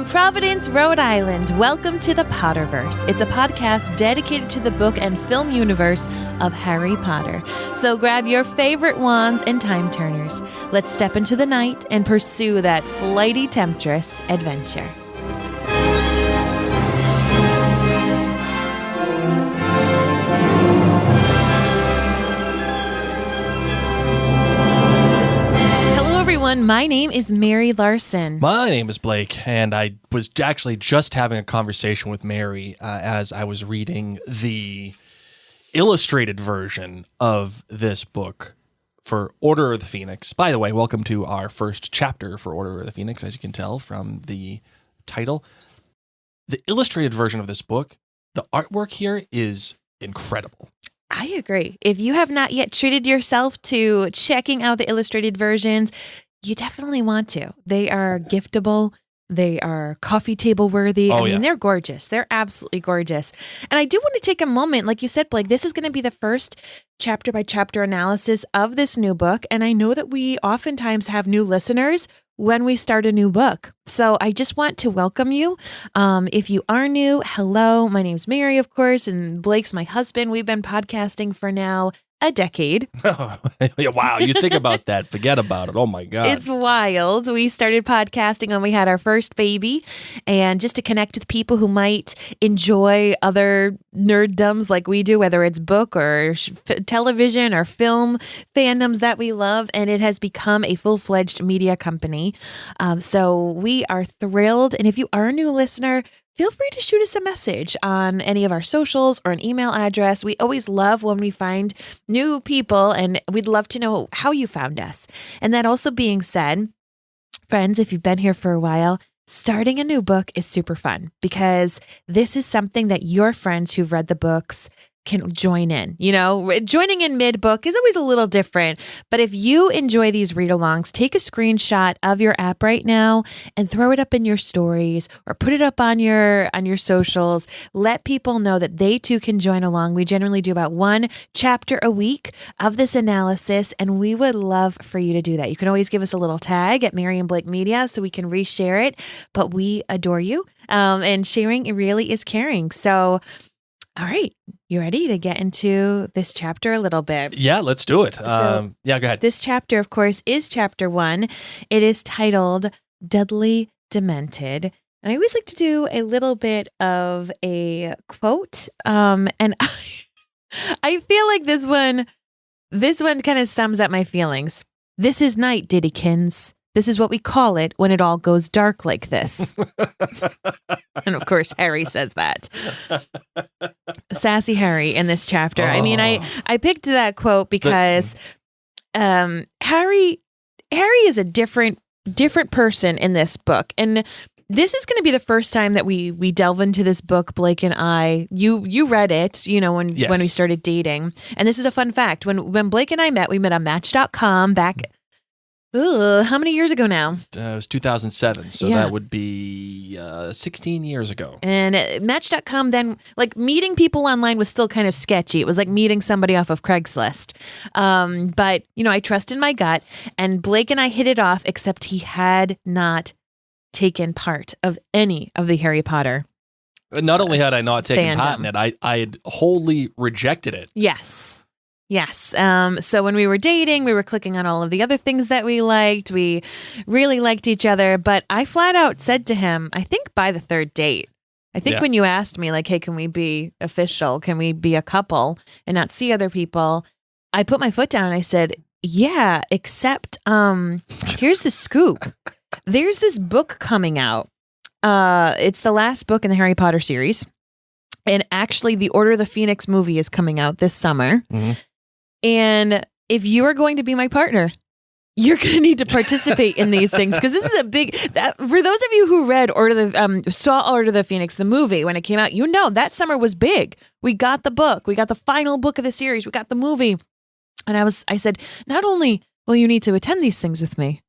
Providence, Rhode Island, welcome to the Potterverse. It's a podcast dedicated to the book and film universe of Harry Potter. So grab your favorite wands and time turners. Let's step into the night and pursue that flighty temptress adventure. My name is Mary Larson. My name is Blake, and I was actually just having a conversation with Mary as I was reading the illustrated version of this book for Order of the Phoenix. By the way, welcome to our first chapter for Order of the Phoenix, as you can tell from the title. The illustrated version of this book, the artwork here is incredible. I agree. If you have not yet treated yourself to checking out the illustrated versions, you definitely want to. They are giftable. They are coffee table worthy. They're gorgeous. They're absolutely gorgeous. And I do want to take a moment, like you said, Blake, this is going to be the first chapter by chapter analysis of this new book. And I know that we oftentimes have new listeners when we start a new book. So I just want to welcome you. If you are new, hello. My name's Mary, of course, and Blake's my husband. We've been podcasting for now a decade. Wow, you think about that, forget about it. Oh my God. It's wild. We started podcasting when we had our first baby, and just to connect with people who might enjoy other nerddoms like we do, whether it's book or television or film fandoms that we love, and it has become a full-fledged media company. So we are thrilled, and if you are a new listener, feel free to shoot us a message on any of our socials or an email address. We always love when we find new people, and we'd love to know how you found us. And that also being said, friends, if you've been here for a while, starting a new book is super fun because this is something that your friends who've read the books can join in. You know, joining in mid-book is always a little different, but if you enjoy these read-alongs, take a screenshot of your app right now and throw it up in your stories or put it up on your socials. Let people know that they too can join along. We generally do about one chapter a week of this analysis, and we would love for you to do that. You can always give us a little tag at Mary and Blake Media so we can reshare it, but we adore you, and sharing it really is caring. So all right, you ready to get into this chapter a little bit? Yeah, let's do it. So go ahead. This chapter, of course, is chapter 1. It is titled Dudley Demented. And I always like to do a little bit of a quote. And I feel like this one kind of sums up my feelings. This is night, Diddykins. This is what we call it when it all goes dark like this. And of course, Harry says that. Sassy Harry in this chapter. I mean, I picked that quote because Harry is a different person in this book. And this is going to be the first time that we delve into this book, Blake and I. You read it, you know, when we started dating. And this is a fun fact. When Blake and I met on Match.com back. How many years ago now? It was 2007, so that would be 16 years ago. And Match.com then, like, meeting people online was still kind of sketchy. It was like meeting somebody off of Craigslist. But, you know, I trusted my gut, and Blake and I hit it off, except he had not taken part of any of the Harry Potter. Not only had I not taken part in it, I had wholly rejected it. Yes. So when we were dating, we were clicking on all of the other things that we liked. We really liked each other. But I flat out said to him, I think by the third date, when you asked me, like, hey, can we be official? Can we be a couple and not see other people? I put my foot down and I said, yeah, except here's the scoop. There's this book coming out. It's the last book in the Harry Potter series. And actually, the Order of the Phoenix movie is coming out this summer. Mm-hmm. And if you are going to be my partner, you're going to need to participate in these things, because this is a big, for those of you who read saw Order of the Phoenix, the movie, when it came out, you know, that summer was big. We got the book. We got the final book of the series. We got the movie. And I said, not only will you need to attend these things with me,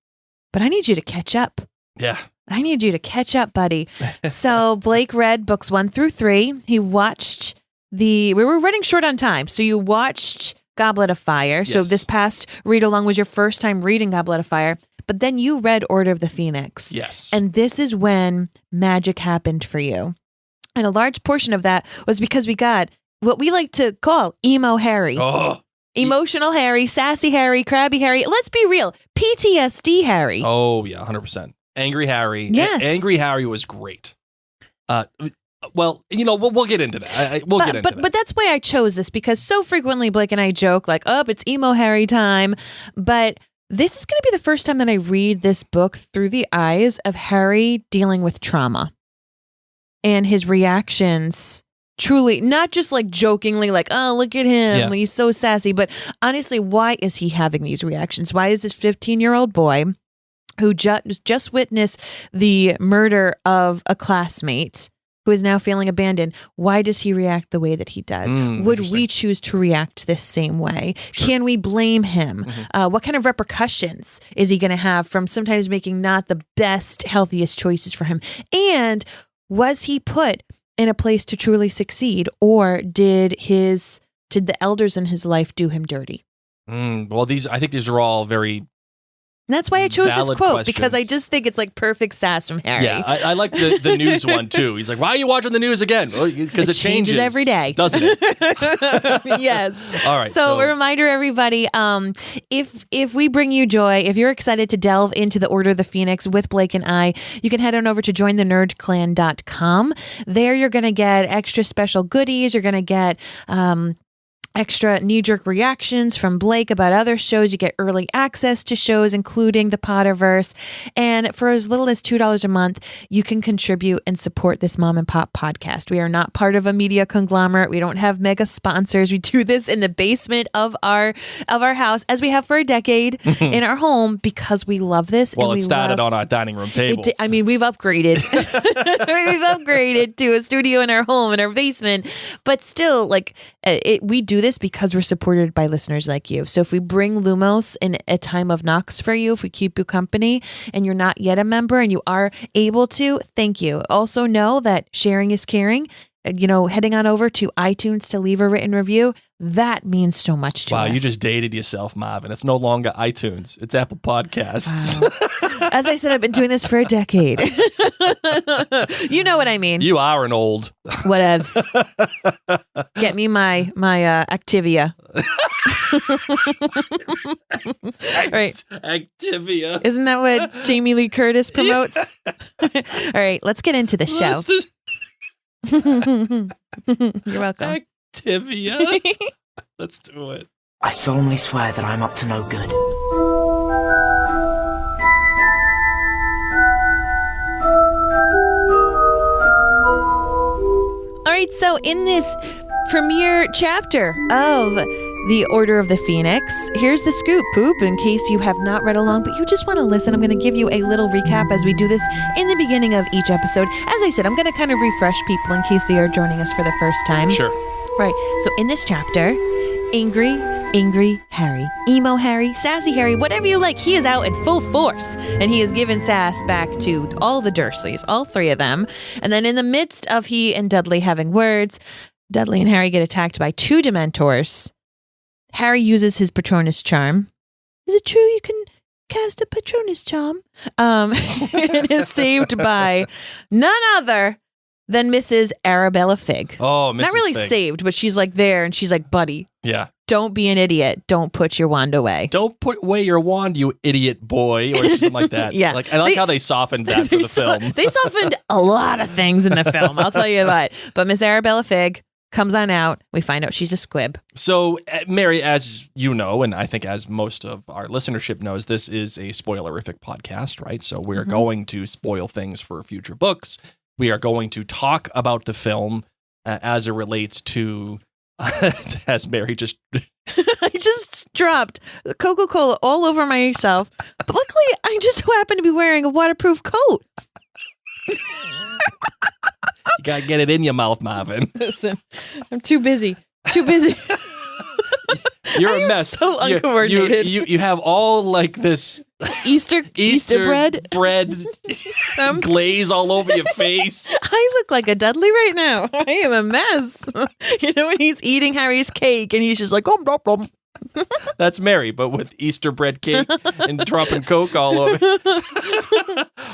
but I need you to catch up. Yeah. I need you to catch up, buddy. So Blake read books 1 through 3. He watched we were running short on time. So you watched Goblet of Fire. Yes. So this past read along was your first time reading Goblet of Fire. But then you read Order of the Phoenix. Yes. And this is when magic happened for you. And a large portion of that was because we got what we like to call emo Harry. Oh. Emotional Harry, sassy Harry, crabby Harry. Let's be real. PTSD Harry. Oh, yeah, 100%. Angry Harry. Yes. Angry Harry was great. Well, we'll get into that. We'll get into that. But that's why I chose this, because so frequently Blake and I joke like, oh, it's emo Harry time. But this is going to be the first time that I read this book through the eyes of Harry dealing with trauma and his reactions. Truly, not just like jokingly, like, oh, look at him. He's so sassy. But honestly, why is he having these reactions? Why is this 15-year-old boy who just witnessed the murder of a classmate who is now feeling abandoned, why does he react the way that he does? Would we choose to react this same way? Sure. Can we blame him? What kind of repercussions is he going to have from sometimes making not the best, healthiest choices for him? And was he put in a place to truly succeed, or did the elders in his life do him dirty? Well, I think these are all very. And that's why I chose this quote, questions. because I just think it's like perfect sass from Harry. Yeah, I like the news one too. He's like, why are you watching the news again? Because it changes every day. Doesn't it? Yes. All right. So a reminder, everybody, if we bring you joy, if you're excited to delve into the Order of the Phoenix with Blake and I, you can head on over to jointhenerdclan.com. There you're going to get extra special goodies. You're going to get extra knee-jerk reactions from Blake about other shows. You get early access to shows, including the Potterverse. And for as little as $2 a month, you can contribute and support this mom and pop podcast. We are not part of a media conglomerate. We don't have mega sponsors. We do this in the basement of our house, as we have for a decade in our home, because we love this. Well, it started on our dining room table. We've upgraded. We've upgraded to a studio in our home, in our basement. But still, we do this because we're supported by listeners like you. So if we bring Lumos in a time of knocks for you, if we keep you company and you're not yet a member and you are able to, thank you. Also know that sharing is caring. Heading on over to iTunes to leave a written review, that means so much to us. Wow, you just dated yourself, Marvin. It's no longer iTunes. It's Apple Podcasts. Wow. As I said, I've been doing this for a decade. You know what I mean. You are an old. Whatevs. Get me my Activia. Right. Activia. Isn't that what Jamie Lee Curtis promotes? All right, let's get into the show. You're welcome. Activia. Let's do it. I solemnly swear that I'm up to no good. All right, so in this premiere chapter of The Order of the Phoenix, here's the scoop, Poop, in case you have not read along, but you just want to listen. I'm going to give you a little recap as we do this in the beginning of each episode. As I said, I'm going to kind of refresh people in case they are joining us for the first time. Sure. Right. So in this chapter, angry Harry, emo Harry, sassy Harry, whatever you like, he is out in full force. And he has given sass back to all the Dursleys, all three of them. And then in the midst of he and Dudley having words, Dudley and Harry get attacked by two dementors. Harry uses his Patronus charm. Is it true you can cast a Patronus charm? And is saved by none other than Mrs. Arabella Figg. Oh, Mrs. Not really Figg. saved, but she's like there and she's like, buddy, yeah. Don't be an idiot. Don't put your wand away. Don't put away your wand, you idiot boy, or something like that. Yeah. I like how they softened that for the film. They softened a lot of things in the film, I'll tell you what. But Miss Arabella Figg comes on out. We find out she's a squib. So, Mary, as you know, and I think as most of our listenership knows, this is a spoilerific podcast, right? So we're going to spoil things for future books. We are going to talk about the film as it relates to, as Mary just... I just dropped Coca-Cola all over myself. But luckily, I just happen to be wearing a waterproof coat. You got to get it in your mouth, Marvin. Listen, I'm too busy. Too busy. You're I a am mess. so uncoordinated. You have all like this Easter bread glaze all over your face. I look like a Dudley right now. I am a mess. You know when he's eating Harry's cake and he's just like, That's Mary, but with Easter bread cake and dropping Coke all over.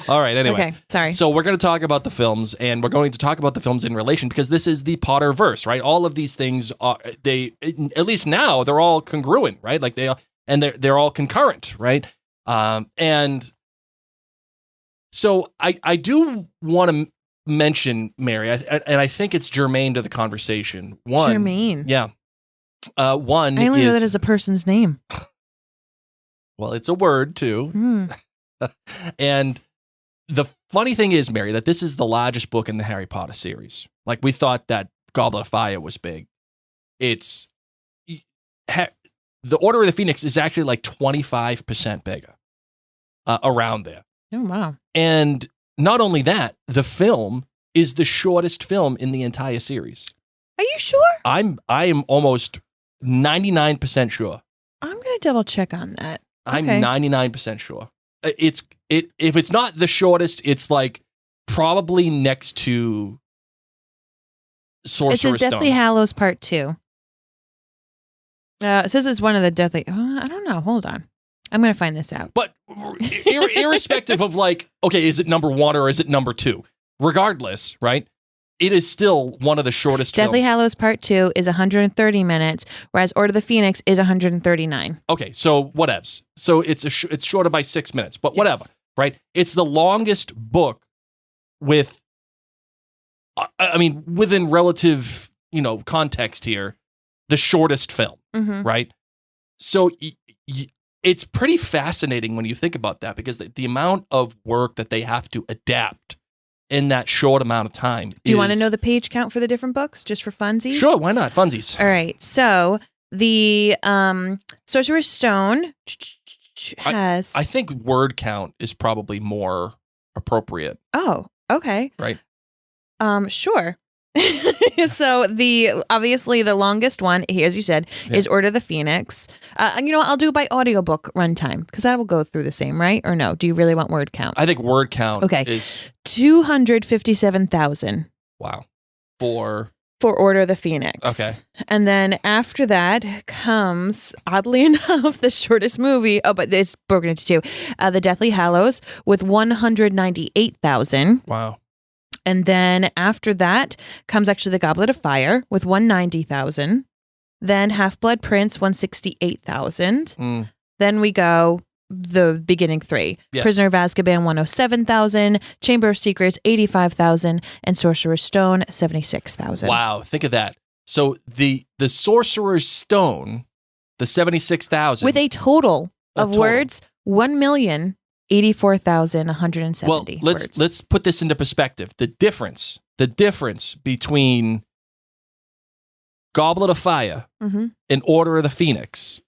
All right, anyway. Okay, sorry. So we're going to talk about the films, and we're going to talk about the films in relation because this is the Potterverse, right? All of these things, at least now, they're all congruent, right? Like they're all concurrent, right? And so I do want to mention Mary, and I think it's germane to the conversation. Germane. Yeah. One I only know that as a person's name. Well, it's a word too. And the funny thing is, Mary, that this is the largest book in the Harry Potter series. Like, we thought that Goblet of Fire was big. The Order of the Phoenix is actually like 25% bigger, around there. Oh, wow. And not only that, the film is the shortest film in the entire series. Are you sure? I am almost 99% sure. I'm going to double check on that. I'm Okay. 99% sure. If it's not the shortest, it's like probably next to Sorcerer's Stone. It says Deathly Hallows Part 2. It says it's one of the Deathly... I don't know. Hold on. I'm going to find this out. But irrespective of like, okay, is it number 1 or is it number 2? Regardless, right? It is still one of the shortest Deathly films. Hallows Part 2 is 130 minutes, whereas Order of the Phoenix is 139. Okay, so whatevs. So it's shorter by 6 minutes, but whatever, right? It's the longest book with, I mean, within relative, context here, the shortest film, right? So it's pretty fascinating when you think about that, because the amount of work that they have to adapt in that short amount of time. Do you want to know the page count for the different books, just for funsies? Sure, why not? Funsies. All right. So the Sorcerer's Stone has... I think word count is probably more appropriate. Oh, okay. Right. Sure. So obviously the longest one, as you said, is Order of the Phoenix. I'll do by audiobook runtime, because that will go through the same, right? Or no? Do you really want word count? I think word count is 257,000. Wow. For Order of the Phoenix. Okay. And then after that comes, oddly enough, the shortest movie. Oh, but it's broken into two. The Deathly Hallows with 198,000. Wow. And then after that comes actually The Goblet of Fire with 190,000. Then Half-Blood Prince, 168,000. Then we go the beginning three. Yeah. Prisoner of Azkaban, 107,000. Chamber of Secrets, 85,000. And Sorcerer's Stone, 76,000. Wow, think of that. So the Sorcerer's Stone, the 76,000. With a total of words, 1,084,170 Well, let's put this into perspective. The difference between Goblet of Fire and Order of the Phoenix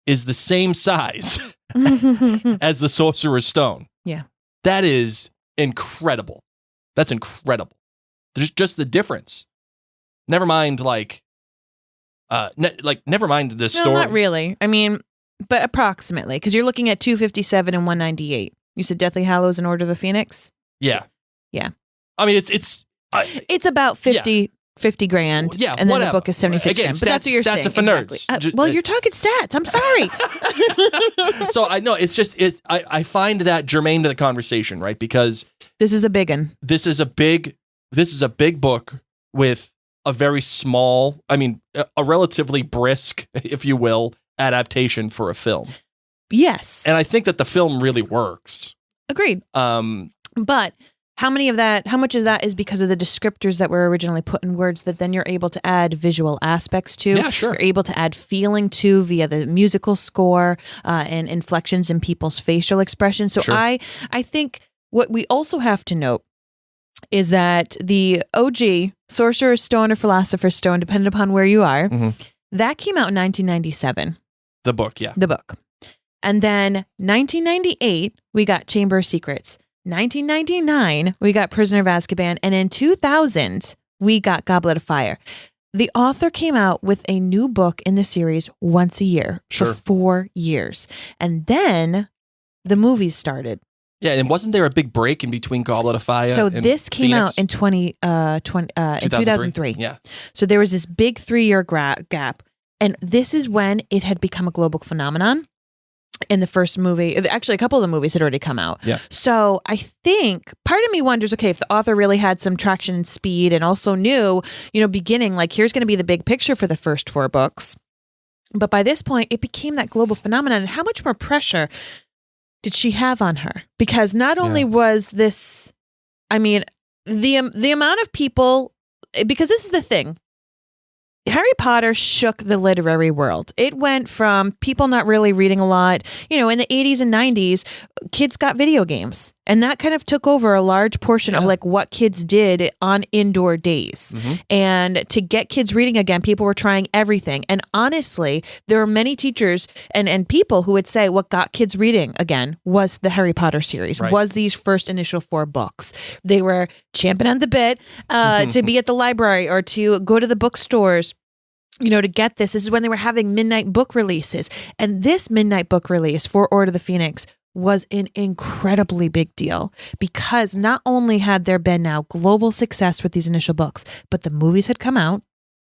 is the same size as the Sorcerer's Stone. Yeah. That is incredible. That's incredible. There's just the difference. Never mind, never mind the story. No, not really. I mean, but approximately, because you're looking at 257 and 198. You said Deathly Hallows and Order of the Phoenix? Yeah. Yeah. I mean, it's about 50 grand. Yeah, and then whatever. the book is 76 Again, grand. But that's what you're saying. Stats are for nerds. Exactly. Well, you're talking stats. I'm sorry. So I know it's just I find that germane to the conversation, right? Because this is a big one. This is a big book with a very small, a relatively brisk, if you will, adaptation for a film. Yes. And I think that the film really works. Agreed. But how much of that is because of the descriptors that were originally put in words that then you're able to add visual aspects to? Yeah, sure. You're able to add feeling to via the musical score and inflections in people's facial expressions. So Sure. I think what we also have to note is that the OG Sorcerer's Stone or Philosopher's Stone, depending upon where you are, that came out in 1997. The book, yeah. The book. And then 1998, we got Chamber of Secrets. 1999, we got Prisoner of Azkaban. And in 2000, we got Goblet of Fire. The author came out with a new book in the series once a year Sure. for 4 years. And then the movies started. Yeah, and wasn't there a big break in between Goblet of Fire So and this came Phoenix? out in 2003. Yeah. So there was this big 3-year gap. And this is when it had become a global phenomenon. In the first movie, actually a couple of the movies had already come out. Yeah. So I think part of me wonders, okay, if the author really had some traction and speed and also knew, beginning, like here's going to be the big picture for the first 4 books. But by this point, it became that global phenomenon. And how much more pressure did she have on her? Because not only was this, the amount of people, because this is the thing, Harry Potter shook the literary world. It went from people not really reading a lot. In the 80s and 90s, kids got video games. And that kind of took over a large portion of like what kids did on indoor days. Mm-hmm. And to get kids reading again, people were trying everything. And honestly, there were many teachers and people who would say what got kids reading again was the Harry Potter series, was these first initial 4 books. They were champing on the bit to be at the library or to go to the bookstores. To get this. This is when they were having midnight book releases. And this midnight book release for Order of the Phoenix was an incredibly big deal because not only had there been now global success with these initial books, but the movies had come out.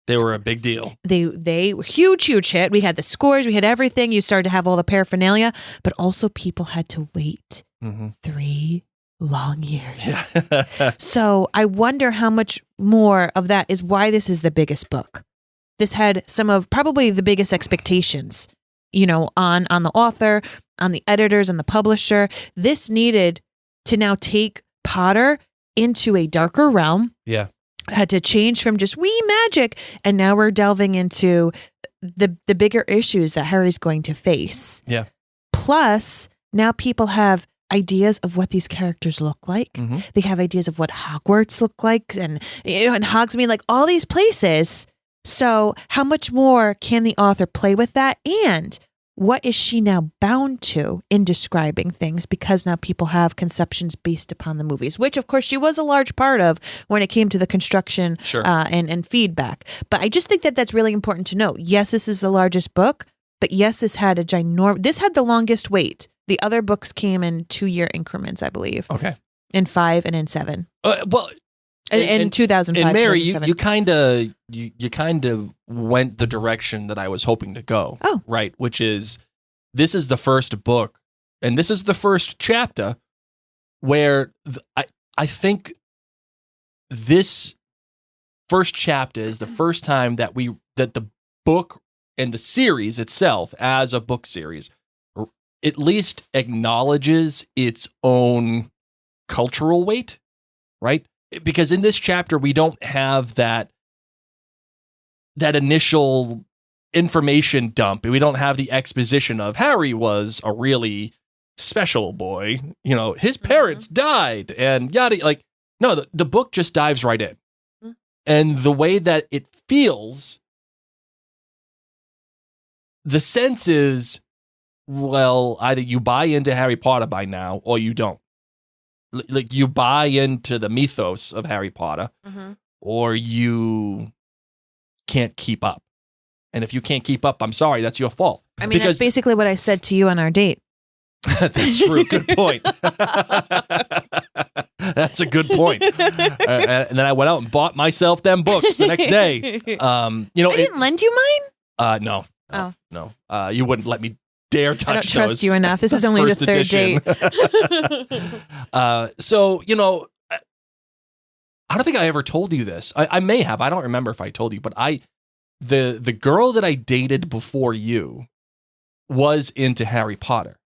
They were a big deal. They were huge hit. We had the scores. We had everything. You started to have all the paraphernalia, but also people had to wait 3 long years. Yeah. So I wonder how much more of that is why this is the biggest book. This had some of probably the biggest expectations, on the author, on the editors, and the publisher. This needed to now take Potter into a darker realm. Yeah. Had to change from just wee magic. And now we're delving into the bigger issues that Harry's going to face. Yeah. Plus, now people have ideas of what these characters look like. Mm-hmm. They have ideas of what Hogwarts look like. And, and Hogsmeade, like all these places. So how much more can the author play with that? And what is she now bound to in describing things? Because now people have conceptions based upon the movies, which of course she was a large part of when it came to the construction and feedback. But I just think that that's really important to note. Yes, this is the largest book, but yes, this had this had the longest wait. The other books came in 2-year increments, I believe. Okay. In 5 and in 7. In 2005, and Mary, 2007. you kind of went the direction that I was hoping to go. Oh, right, which is this is the first book, and this is the first chapter where I think this first chapter is the first time that the book and the series itself, as a book series, at least acknowledges its own cultural weight, right? Because in this chapter, we don't have that initial information dump. We don't have the exposition of Harry was a really special boy. His parents died and yada. Like, no, the book just dives right in. Mm-hmm. And the way that it feels, the sense is, well, either you buy into Harry Potter by now or you don't. Like you buy into the mythos of Harry Potter, or you can't keep up. And if you can't keep up, I'm sorry, that's your fault. I mean, that's basically what I said to you on our date. That's true. Good point. That's a good point. And then I went out and bought myself them books the next day. I didn't lend you mine? No. No. You wouldn't let me dare touch those. I don't trust you enough. This is only the third date. So, I don't think I ever told you this. I may have. I don't remember if I told you, but the girl that I dated before you was into Harry Potter.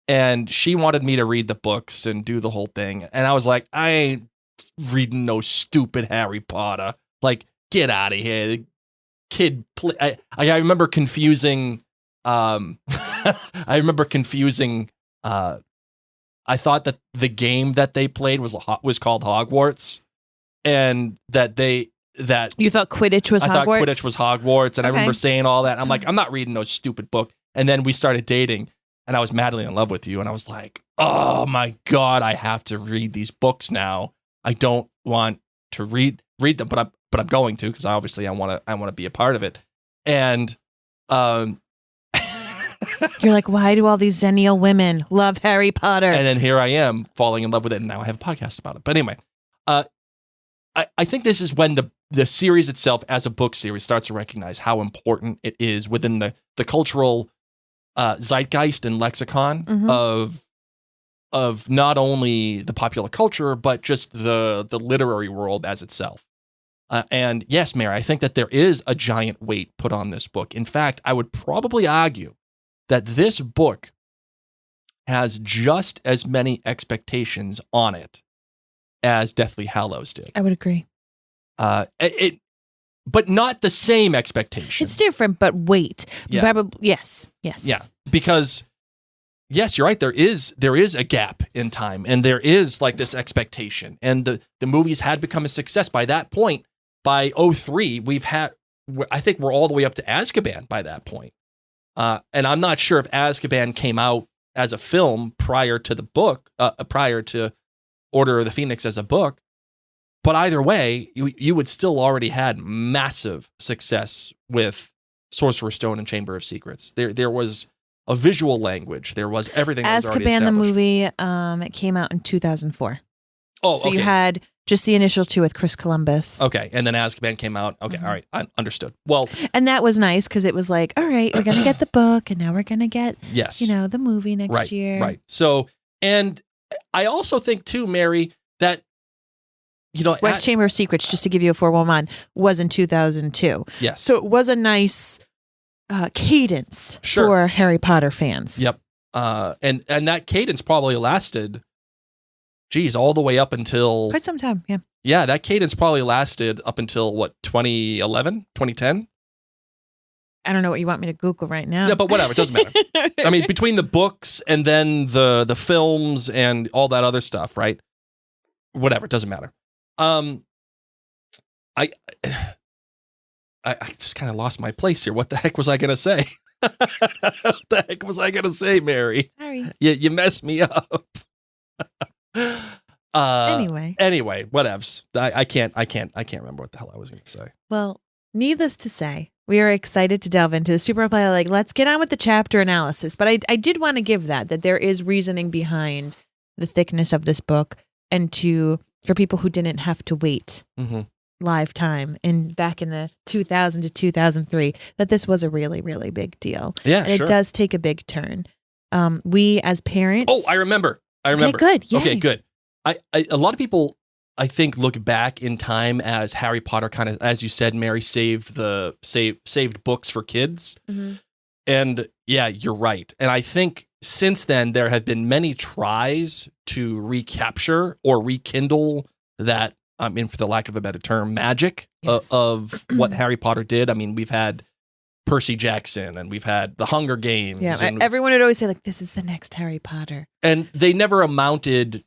And she wanted me to read the books and do the whole thing. And I was like, I ain't reading no stupid Harry Potter. Like, get out of here. The kid, I remember confusing... I thought that the game that they played was called Hogwarts, and that you thought Quidditch was Hogwarts? I thought Quidditch was Hogwarts, and I remember saying all that. And I'm like, I'm not reading no stupid book. And then we started dating, and I was madly in love with you, and I was like, oh my God, I have to read these books now. I don't want to read them, but I'm going to, because obviously I want to be a part of it. And you're like, why do all these Xennial women love Harry Potter? And then here I am falling in love with it, and now I have a podcast about it. But anyway, I think this is when the series itself as a book series starts to recognize how important it is within the cultural zeitgeist and lexicon of not only the popular culture, but just the literary world as itself. And yes, Mary, I think that there is a giant weight put on this book. In fact, I would probably argue that this book has just as many expectations on it as Deathly Hallows did. I would agree. But not the same expectation. It's different, but weight. Yeah. Yes. Yeah, because yes, you're right. There is a gap in time, and there is like this expectation, and the movies had become a success by that point. By 2003, I think we're all the way up to Azkaban by that point. And I'm not sure if Azkaban came out as a film prior to the book, prior to Order of the Phoenix as a book. But either way, you would still already had massive success with Sorcerer's Stone and Chamber of Secrets. There was a visual language. There was everything that was already Azkaban, established. the movie, it came out in 2004. Oh, so okay. you had just the initial two with Chris Columbus. Okay, and then Azkaban came out. Okay, all right, I understood. Well, and that was nice because it was like, all right, we're going to get the book, and now we're going to get, yes, the movie next year. Right. So, and I also think too, Mary, that Chamber of Secrets, just to give you a 411, was in 2002. Yes. So it was a nice cadence for Harry Potter fans. Yep. And that cadence probably lasted, all the way up until quite some time. Yeah. Yeah, that cadence probably lasted up until 2011, 2010. I don't know what you want me to Google right now. Yeah, but whatever, it doesn't matter. I mean, between the books and then the films and all that other stuff, right? Whatever, it doesn't matter. I just kind of lost my place here. What the heck was I going to say? What the heck was I going to say, Mary? Sorry. You messed me up. Anyway, whatevs. I can't remember what the hell I was going to say. Well, needless to say, we are excited to delve into this. People are probably like, let's get on with the chapter analysis. But I did want to give that there is reasoning behind the thickness of this book, and for people who didn't have to wait live time back in the 2000 to 2003, that this was a really, really big deal. Yeah, and sure. It does take a big turn. We as parents. Oh, I remember. Okay, good. Yay. Okay, good. A lot of people, I think, look back in time as Harry Potter kind of, as you said, Mary, saved books for kids. Mm-hmm. And yeah, you're right. And I think since then there have been many tries to recapture or rekindle that, for the lack of a better term, magic of what Harry Potter did. I mean, we've had Percy Jackson and we've had the Hunger Games. Yeah, everyone would always say, like, this is the next Harry Potter. And they never amounted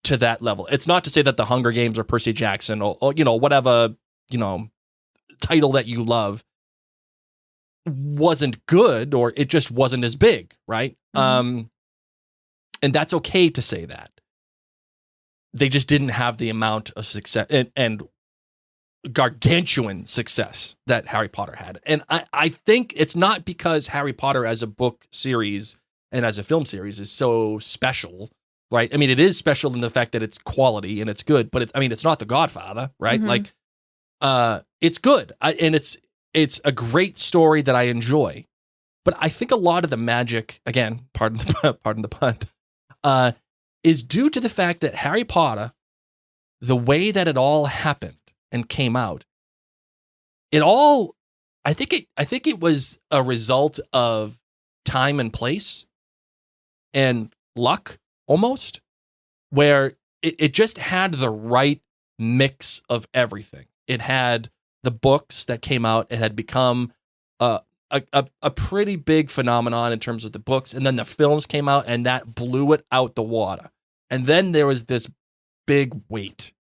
to that level. It's not to say that the Hunger Games or Percy Jackson or whatever, title that you love wasn't good, or it just wasn't as big, right? Mm-hmm. And that's okay to say that. They just didn't have the amount of success and gargantuan success that Harry Potter had. And I think it's not because Harry Potter as a book series and as a film series is so special, right? I mean, it is special in the fact that it's quality and it's good, but it's not The Godfather, right? Mm-hmm. It's good. And it's a great story that I enjoy. But I think a lot of the magic, again, pardon the pun, is due to the fact that Harry Potter, the way that it all happened and came out, I think it was a result of time and place and luck almost, where it just had the right mix of everything. It had the books that came out. It had become a pretty big phenomenon in terms of the books, and then the films came out, and that blew it out the water. And then there was this big wait,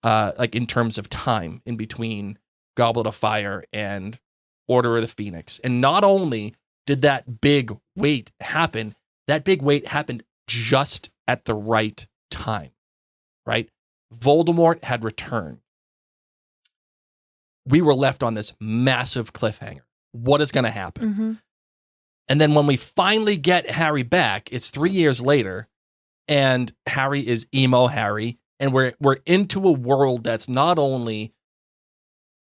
in terms of time in between Goblet of Fire and Order of the Phoenix. And not only did that big wait happen, that big wait happened just at the right time, right? Voldemort had returned. We were left on this massive cliffhanger. What is going to happen? Mm-hmm. And then when we finally get Harry back, it's 3 years later, and Harry is emo Harry. And we're into a world that's not only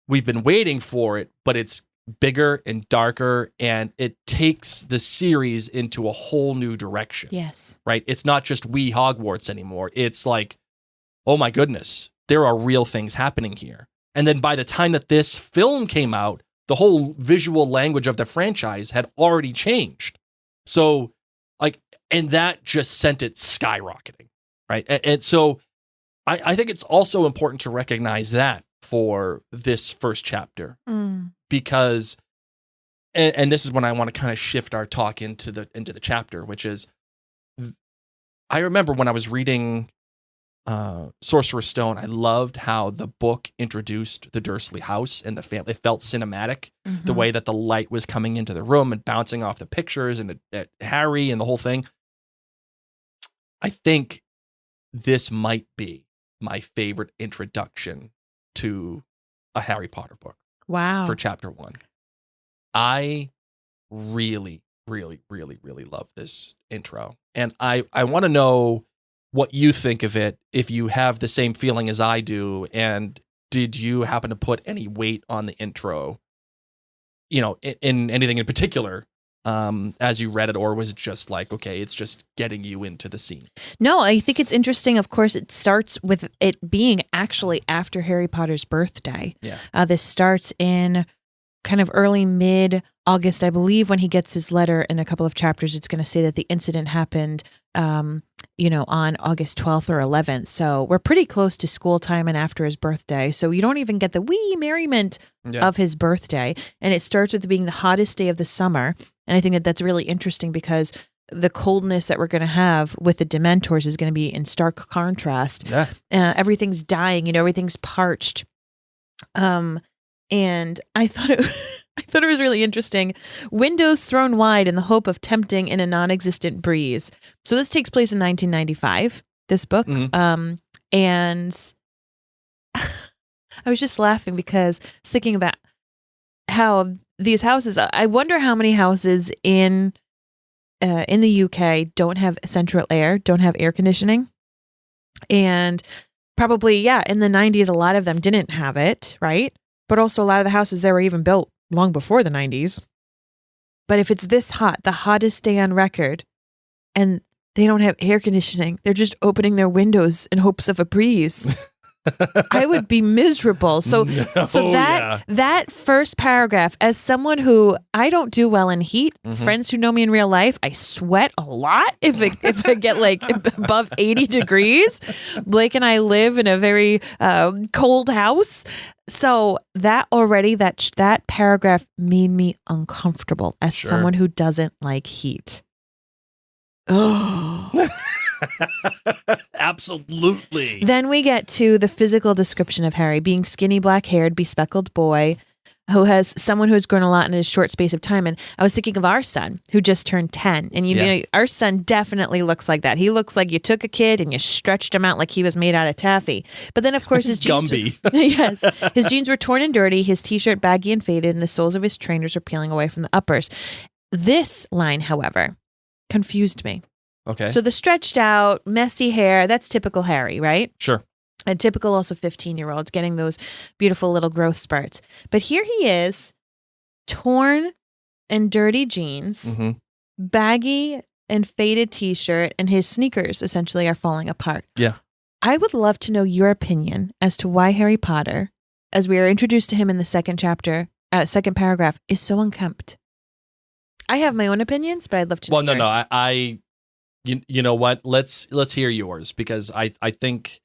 we've been waiting for it, but it's bigger and darker, and it takes the series into a whole new direction. Yes. Right? It's not just Wee Hogwarts anymore. It's like, oh my goodness, there are real things happening here. And then by the time that this film came out, the whole visual language of the franchise had already changed. So, like, and that just sent it skyrocketing, right? And so I think it's also important to recognize that for this first chapter, because, and this is when I want to kind of shift our talk into the chapter, which is, I remember when I was reading Sorcerer's Stone, I loved how the book introduced the Dursley house and the family. It felt cinematic, the way that the light was coming into the room and bouncing off the pictures and at Harry and the whole thing. I think this might be my favorite introduction to a Harry Potter book. Wow. For chapter 1. I really, really, really, really love this intro. And I want to know what you think of it, if you have the same feeling as I do, and did you happen to put any weight on the intro, you know, in anything in particular, as you read it, or was it just like, okay, it's just getting you into the scene? No, I think it's interesting. Of course, it starts with it being actually after Harry Potter's birthday. Yeah. This starts in kind of early mid-August, I believe, when he gets his letter. In a couple of chapters, it's going to say that the incident happened, on August 12th or 11th. So we're pretty close to school time and after his birthday. So you don't even get the wee merriment of his birthday. And it starts with it being the hottest day of the summer. And I think that that's really interesting because the coldness that we're going to have with the Dementors is going to be in stark contrast. Yeah. Everything's dying, everything's parched. And I thought it was really interesting. Windows thrown wide in the hope of tempting in a non-existent breeze. So this takes place in 1995, this book. And I was just laughing because I was thinking about how these houses, I wonder how many houses in the UK don't have central air, don't have air conditioning. And probably, in the 90s, a lot of them didn't have it, right? But also a lot of the houses there were even built long before the 90s. But if it's this hot, the hottest day on record, and they don't have air conditioning, they're just opening their windows in hopes of a breeze. I would be miserable. So that first paragraph, as someone who I don't do well in heat, friends who know me in real life, I sweat a lot if I get like above 80 degrees. Blake and I live in a very cold house. So that paragraph made me uncomfortable as someone who doesn't like heat. Oh. Absolutely. Then we get to the physical description of Harry being skinny, black-haired, bespectacled boy who has someone who has grown a lot in a short space of time. And I was thinking of our son who just turned 10. And you know, our son definitely looks like that. He looks like you took a kid and you stretched him out like he was made out of taffy. But then, of course, his jeans... Gumby. Yes. His jeans were torn and dirty, his t-shirt baggy and faded, and the soles of his trainers were peeling away from the uppers. This line, however, confused me. Okay. So the stretched out, messy hair, that's typical Harry, right? Sure. A typical also 15-year-olds getting those beautiful little growth spurts. But here he is, torn and dirty jeans, baggy and faded t-shirt, and his sneakers essentially are falling apart. Yeah. I would love to know your opinion as to why Harry Potter, as we are introduced to him in the second paragraph, is so unkempt. I have my own opinions, but I'd love to know yours. I you know what? Let's hear yours, because I think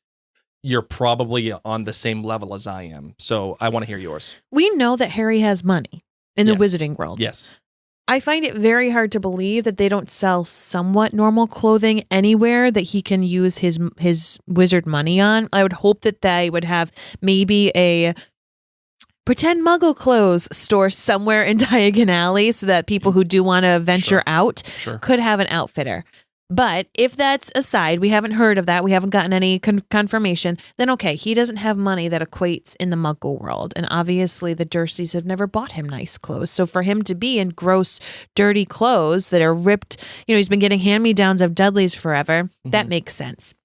you're probably on the same level as I am. So I want to hear yours. We know that Harry has money in the wizarding world. Yes. I find it very hard to believe that they don't sell somewhat normal clothing anywhere that he can use his wizard money on. I would hope that they would have maybe a pretend Muggle clothes store somewhere in Diagon Alley so that people who do want to venture out could have an outfitter. But if that's aside, we haven't heard of that, we haven't gotten any confirmation, then okay, he doesn't have money that equates in the Muggle world. And obviously the Dursleys have never bought him nice clothes. So for him to be in gross, dirty clothes that are ripped, he's been getting hand-me-downs of Dudley's forever, that makes sense.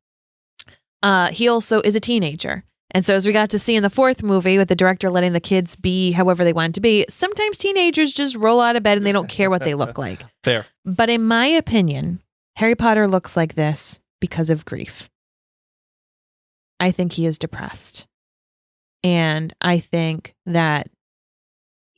he also is a teenager. And so as we got to see in the fourth movie with the director letting the kids be however they want to be, sometimes teenagers just roll out of bed and they don't care what they look like. Fair. But in my opinion, Harry Potter looks like this because of grief. I think he is depressed. And I think that,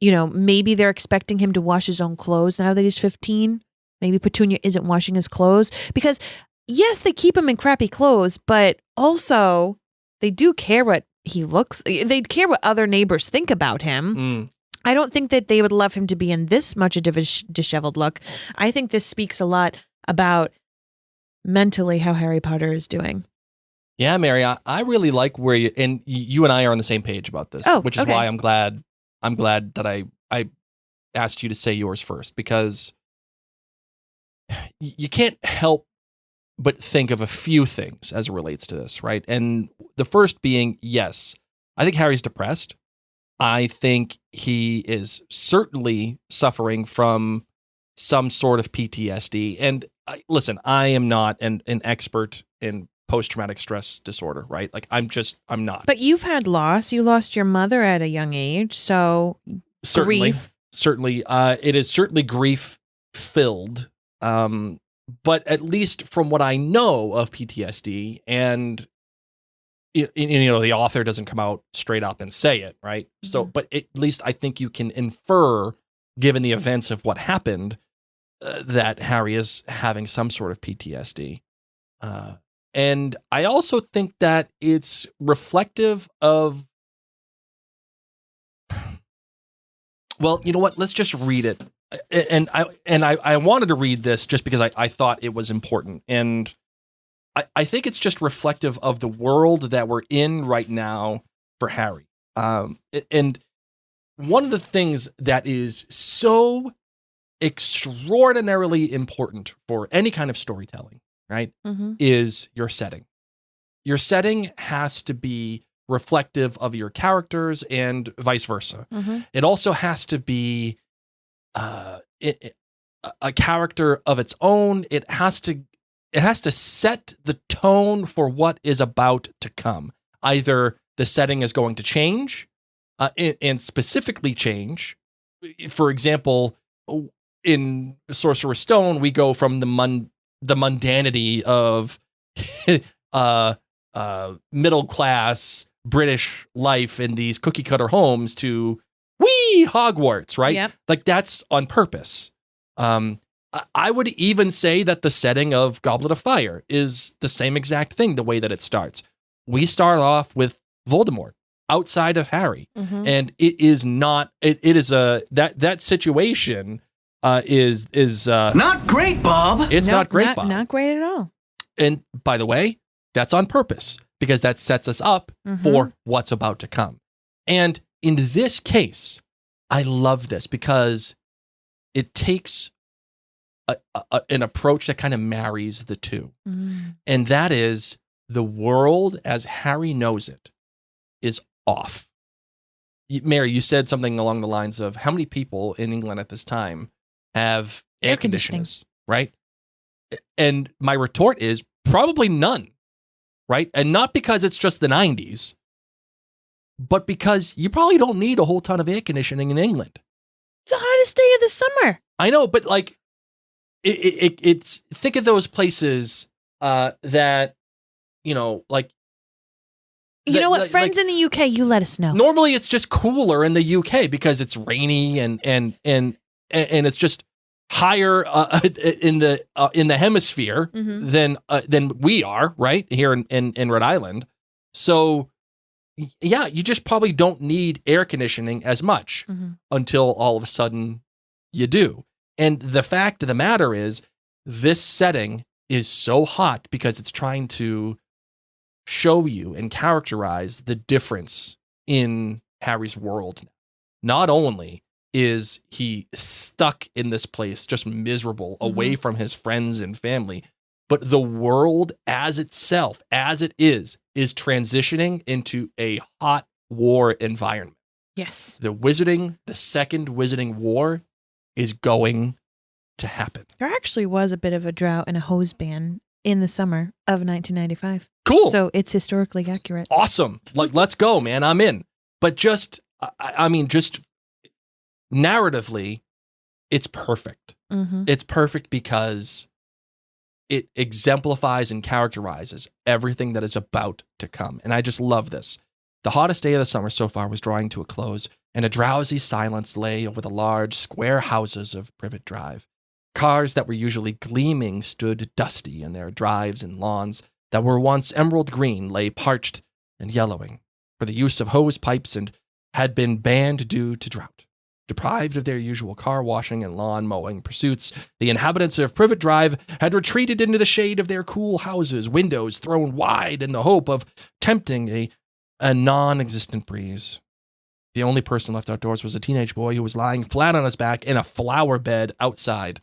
maybe they're expecting him to wash his own clothes now that he's 15. Maybe Petunia isn't washing his clothes because, yes, they keep him in crappy clothes, but also they do care what he looks. They care what other neighbors think about him. I don't think that they would love him to be in this much of a disheveled look. I think this speaks a lot about mentally how Harry Potter is doing. Yeah, Mary, I really like where you and I are on the same page about this, which is why I'm glad that I asked you to say yours first, because you can't help but think of a few things as it relates to this, right? And the first being, yes, I think Harry's depressed. I think he is certainly suffering from some sort of PTSD. And listen, I am not an expert in post-traumatic stress disorder, right? Like I'm not. But you've had loss. You lost your mother at a young age, so grief. Certainly, it is certainly grief-filled. But at least from what I know of PTSD, and the author doesn't come out straight up and say it, right? Mm-hmm. So, but at least I think you can infer, given the events of what happened, that Harry is having some sort of PTSD. And I also think that it's reflective of, well, you know what? Let's just read it. And I wanted to read this just because I thought it was important. And I think it's just reflective of the world that we're in right now for Harry. And one of the things that is so extraordinarily important for any kind of storytelling, right, is your setting. Your setting has to be reflective of your characters and vice versa. It also has to be a character of its own. It has to set the tone for what is about to come. Either the setting is going to change, and specifically change. For example, in Sorcerer's Stone, we go from the mundanity of middle class British life in these cookie cutter homes to Hogwarts, right? Yep. Like that's on purpose. I would even say that the setting of Goblet of Fire is the same exact thing, the way that it starts. We start off with Voldemort outside of Harry. And it is not, it is that situation is not great, Bob. It's not great, Bob. Not great at all. And by the way, that's on purpose because that sets us up for what's about to come. And in this case, I love this because it takes an approach that kind of marries the two. And that is the world as Harry knows it is off. Mary, you said something along the lines of how many people in England at this time have air conditioners, right? And my retort is probably none, right? And not because it's just the 90s, but because you probably don't need a whole ton of air conditioning in England. It's the hottest day of the summer. I know, but like, it's think of those places that, like. You know what, friends in the UK, you let us know. Normally, it's just cooler in the UK because it's rainy and it's just higher in the hemisphere than we are right here in Rhode Island. So. Yeah, you just probably don't need air conditioning as much until all of a sudden you do. And the fact of the matter is, this setting is so hot because it's trying to show you and characterize the difference in Harry's world. Not only is he stuck in this place, just miserable, away from his friends and family, but the world as itself, as it is transitioning into a hot war environment. Yes. The second Wizarding War is going to happen. There actually was a bit of a drought and a hose ban in the summer of 1995. Cool. So it's historically accurate. Awesome. Like, let's go, man. I'm in. But just narratively, it's perfect. Mm-hmm. It's perfect because it exemplifies and characterizes everything that is about to come. And I just love this. The hottest day of the summer so far was drawing to a close, and a drowsy silence lay over the large, square houses of Privet Drive. Cars that were usually gleaming stood dusty in their drives, and lawns that were once emerald green lay parched and yellowing, for the use of hose pipes and had been banned due to drought. Deprived of their usual car washing and lawn mowing pursuits, the inhabitants of Privet Drive had retreated into the shade of their cool houses, windows thrown wide in the hope of tempting a non-existent breeze. The only person left outdoors was a teenage boy who was lying flat on his back in a flower bed outside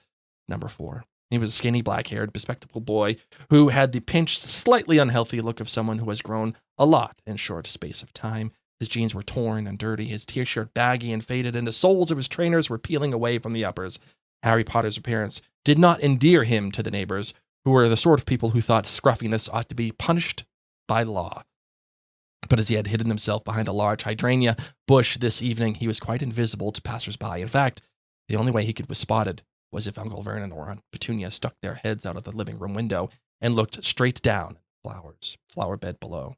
number 4. He was a skinny, black-haired, bespectacled boy who had the pinched, slightly unhealthy look of someone who has grown a lot in short space of time. His jeans were torn and dirty, his t-shirt baggy and faded, and the soles of his trainers were peeling away from the uppers. Harry Potter's appearance did not endear him to the neighbors, who were the sort of people who thought scruffiness ought to be punished by law. But as he had hidden himself behind a large hydrangea bush this evening, he was quite invisible to passers-by. In fact, the only way he could be spotted was if Uncle Vernon or Aunt Petunia stuck their heads out of the living room window and looked straight down at the flower bed below.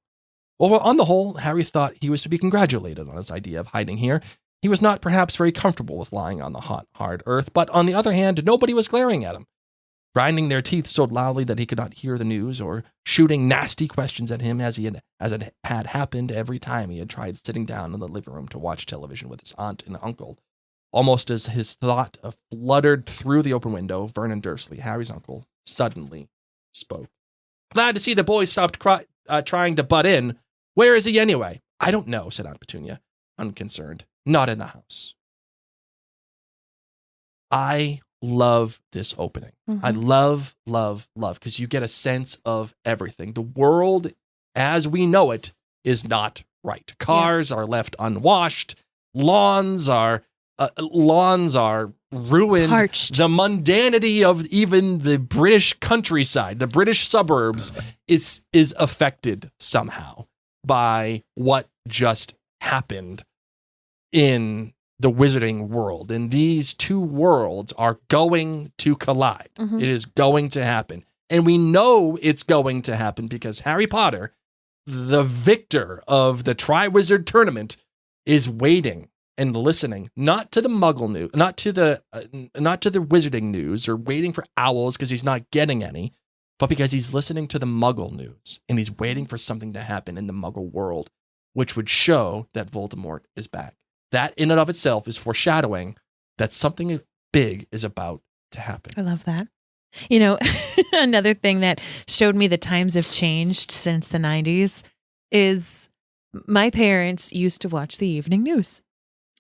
Well, on the whole, Harry thought he was to be congratulated on his idea of hiding here. He was not perhaps very comfortable with lying on the hot, hard earth, but on the other hand, nobody was glaring at him, grinding their teeth so loudly that he could not hear the news, or shooting nasty questions at him as it had happened every time he had tried sitting down in the living room to watch television with his aunt and uncle. Almost as his thought fluttered through the open window, Vernon Dursley, Harry's uncle, suddenly spoke. "Glad to see the boy stopped trying to butt in. Where is he anyway?" "I don't know," said Aunt Petunia, unconcerned. "Not in the house." I love this opening. Mm-hmm. I love, because you get a sense of everything. The world, as we know it, is not right. Cars are left unwashed. Lawns are ruined. Parched. The mundanity of even the British countryside, the British suburbs, is affected somehow by what just happened in the wizarding world. And these two worlds are going to collide. Mm-hmm. It is going to happen. And we know it's going to happen because Harry Potter, the victor of the Triwizard Tournament, is waiting and listening, not to the Muggle news, not to the wizarding news, or waiting for owls because he's not getting any, but because he's listening to the Muggle news, and he's waiting for something to happen in the Muggle world, which would show that Voldemort is back. That in and of itself is foreshadowing that something big is about to happen. I love that. You know, another thing that showed me the times have changed since the 90s is my parents used to watch the evening news.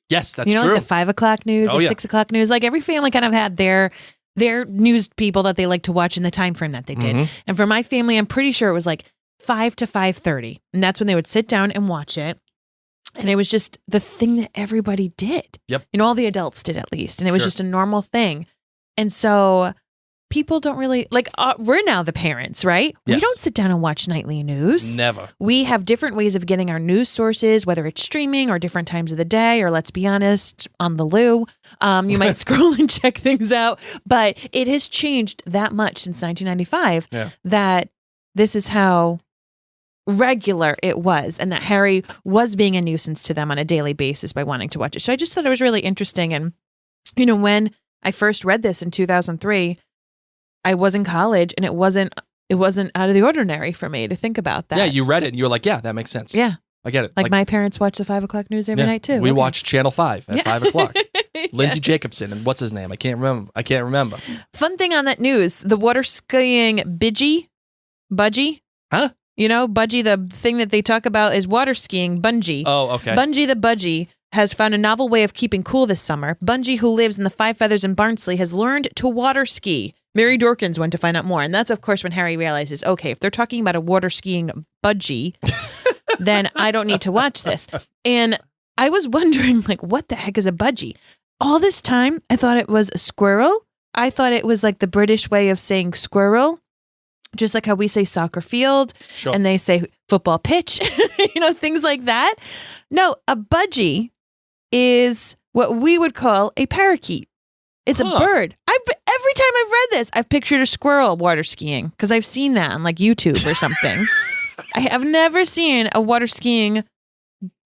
Yes, that's true. Like the 5 o'clock news or 6 o'clock news. Like every family kind of had their news people that they like to watch in the time frame that they did. Mm-hmm. And for my family, I'm pretty sure it was like 5 to 5:30. And that's when they would sit down and watch it. And it was just the thing that everybody did. Yep. You know, all the adults did at least. And it was just a normal thing. And so people don't really, like, we're now the parents, right? Yes. We don't sit down and watch nightly news. Never. We have different ways of getting our news sources, whether it's streaming or different times of the day, or let's be honest, on the loo. You might scroll and check things out. But it has changed that much since 1995 that this is how regular it was, and that Harry was being a nuisance to them on a daily basis by wanting to watch it. So I just thought it was really interesting. And, you know, when I first read this in 2003, I was in college, and it wasn't out of the ordinary for me to think about that. Yeah, you read it and you were like, yeah, that makes sense. Yeah. I get it. Like my parents watch the 5 o'clock news every night too. We watched Channel 5 at 5 o'clock. Lindsay Yes. Jacobson and what's his name? I can't remember. Fun thing on that news, the water skiing Budgie? Huh? You know, Budgie, the thing that they talk about is water skiing, Bungee. Oh, okay. Bungee the Budgie has found a novel way of keeping cool this summer. Bungee, who lives in the Five Feathers in Barnsley, has learned to water ski. Mary Dorkins went to find out more. And that's, of course, when Harry realizes, okay, if they're talking about a water skiing Budgie, then I don't need to watch this. And I was wondering, like, what the heck is a Budgie? All this time, I thought it was a squirrel. I thought it was like the British way of saying squirrel. Just like how we say soccer field Sure. and they say football pitch, things like that. No, a budgie is what we would call a parakeet. It's a bird. Every time I've read this, I've pictured a squirrel water skiing because I've seen that on like YouTube or something. I have never seen a water skiing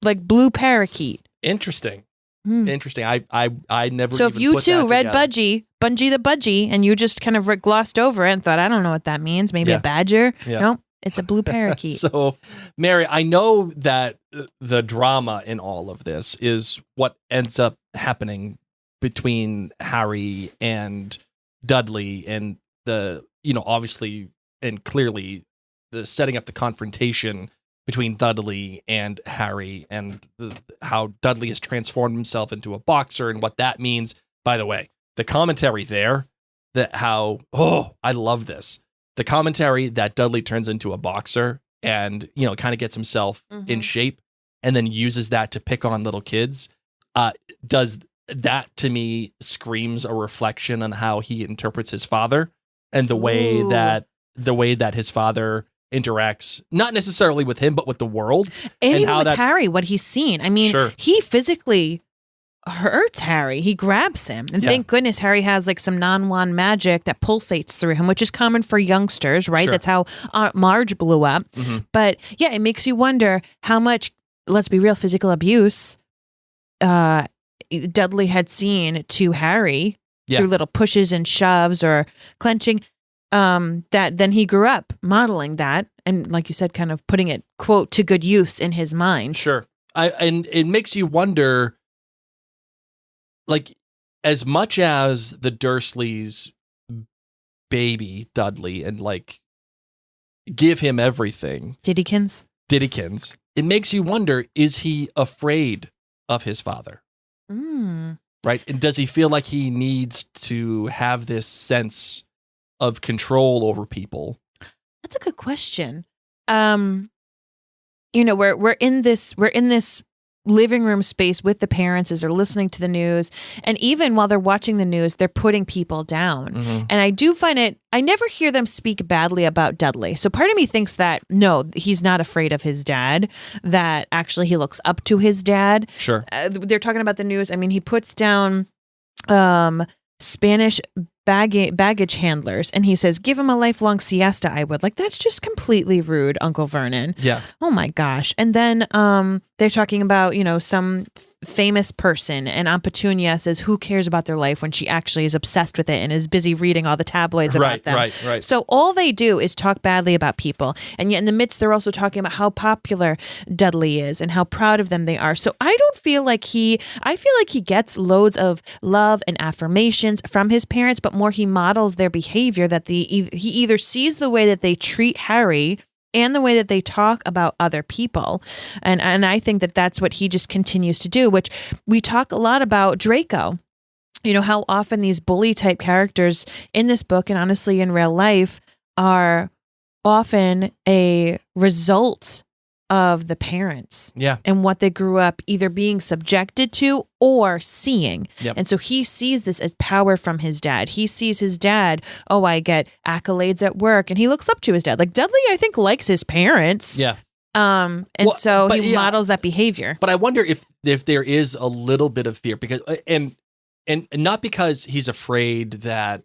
like blue parakeet. Interesting. Interesting. I never. So even if you put too that read together. Bungie the Budgie, and you just kind of glossed over it and thought, I don't know what that means. Maybe a badger. Yeah. No, it's a blue parakeet. So, Mary, I know that the drama in all of this is what ends up happening between Harry and Dudley, and obviously and clearly the setting up the confrontation between Dudley and Harry, and how Dudley has transformed himself into a boxer and what that means. By the way, the commentary there, I love this. The commentary that Dudley turns into a boxer and, kind of gets himself in shape and then uses that to pick on little kids, does that to me screams a reflection on how he interprets his father and the way that his father interacts, not necessarily with him, but with the world. And even with Harry, what he's seen. I mean, he physically hurts Harry. He grabs him. And thank goodness Harry has like some non-wand magic that pulsates through him, which is common for youngsters, right? That's how Marge blew up. But yeah, it makes you wonder how much, let's be real, physical abuse Dudley had seen to Harry through little pushes and shoves or clenching. That then he grew up modeling that, and like you said, kind of putting it, quote, to good use in his mind. Sure. And it makes you wonder, like, as much as the Dursleys baby Dudley and like give him everything, Diddykins, it makes you wonder, is he afraid of his father? Right? And does he feel like he needs to have this sense of control over people? That's a good question. We're in this living room space with the parents as they're listening to the news, and even while they're watching the news, they're putting people down. And I do find it, I never hear them speak badly about Dudley. So part of me thinks that no, he's not afraid of his dad, that actually he looks up to his dad. Sure. They're talking about the news. I mean, he puts down Spanish baggage handlers, and he says, give him a lifelong siesta, I would. Like, that's just completely rude, Uncle Vernon. Yeah. Oh my gosh. And then they're talking about, some famous person, and Aunt Petunia says, who cares about their life, when she actually is obsessed with it and is busy reading all the tabloids about them. Right. So all they do is talk badly about people. And yet in the midst, they're also talking about how popular Dudley is and how proud of them they are. So I feel like he gets loads of love and affirmations from his parents, but more he models their behavior, that he either sees the way that they treat Harry and the way that they talk about other people. And I think that that's what he just continues to do, which we talk a lot about Draco. How often these bully type characters in this book, and honestly in real life, are often a result of the parents and what they grew up either being subjected to or seeing. And so he sees this as power from his dad. He sees his dad, I get accolades at work, and he looks up to his dad. Like, Dudley, I think, likes his parents. He models that behavior. But I wonder if there is a little bit of fear, because and not because he's afraid that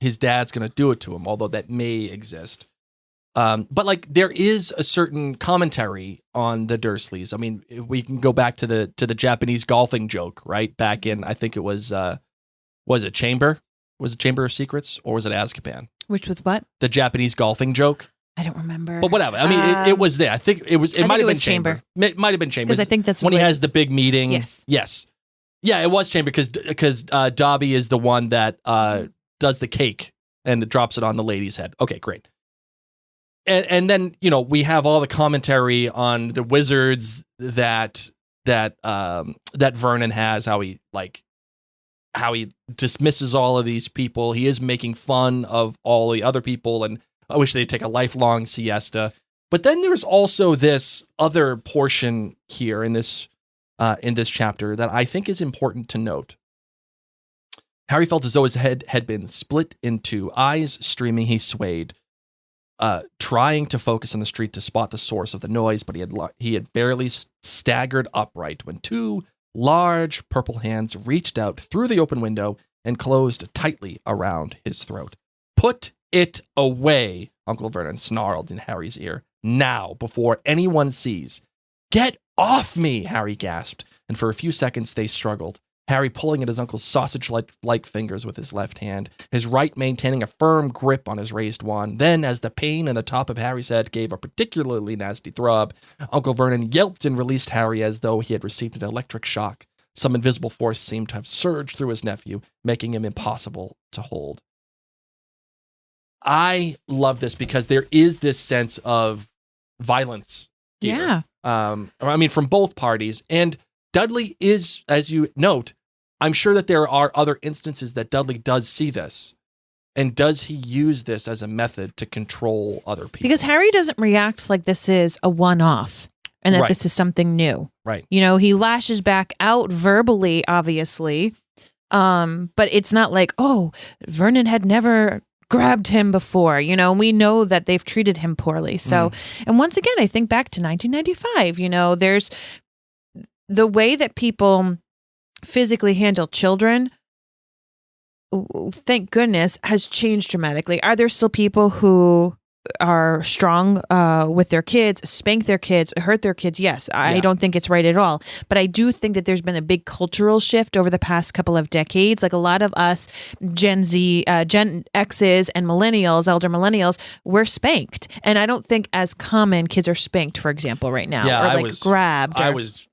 his dad's going to do it to him, although that may exist. But like, there is a certain commentary on the Dursleys. I mean, we can go back to the Japanese golfing joke, right? Back in, I think it was it Chamber? Was it Chamber of Secrets, or was it Azkaban? Which was what? The Japanese golfing joke. I don't remember. But whatever. I mean, it was there. I think it was. It might have been Chamber. It might have been Chamber. Because I think that's when he has the big meeting. Yes. Yeah, it was Chamber because Dobby is the one that does the cake and drops it on the lady's head. Okay, great. And then, we have all the commentary on the wizards that Vernon has, how he dismisses all of these people. He is making fun of all the other people, and I wish they'd take a lifelong siesta. But then there's also this other portion here in this chapter that I think is important to note. Harry felt as though his head had been split in two. Eyes streaming, he swayed, trying to focus on the street to spot the source of the noise, but he had barely staggered upright when two large purple hands reached out through the open window and closed tightly around his throat. "Put it away," Uncle Vernon snarled in Harry's ear. "Now, before anyone sees." "Get off me," Harry gasped, and for a few seconds they struggled. Harry pulling at his uncle's sausage-like fingers with his left hand, his right maintaining a firm grip on his raised wand. Then, as the pain in the top of Harry's head gave a particularly nasty throb, Uncle Vernon yelped and released Harry as though he had received an electric shock. Some invisible force seemed to have surged through his nephew, making him impossible to hold. I love this because there is this sense of violence here. Yeah. From both parties. And Dudley is, as you note, I'm sure that there are other instances that Dudley does see this. And does he use this as a method to control other people? Because Harry doesn't react like this is a one-off and that this is something new. Right. He lashes back out verbally, obviously. But it's not like, oh, Vernon had never grabbed him before. We know that they've treated him poorly. So, and once again, I think back to 1995, there's the way that people physically handle children, thank goodness, has changed dramatically. Are there still people who are strong with their kids, spank their kids, hurt their kids? Yes, I don't think it's right at all. But I do think that there's been a big cultural shift over the past couple of decades. Like a lot of us Gen Z, Gen X's and millennials, elder millennials, were spanked. And I don't think as common kids are spanked, for example, right now. Yeah, or grabbed. I was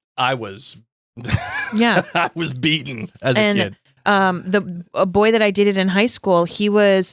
yeah. I was beaten as a kid. A boy that I dated in high school, he was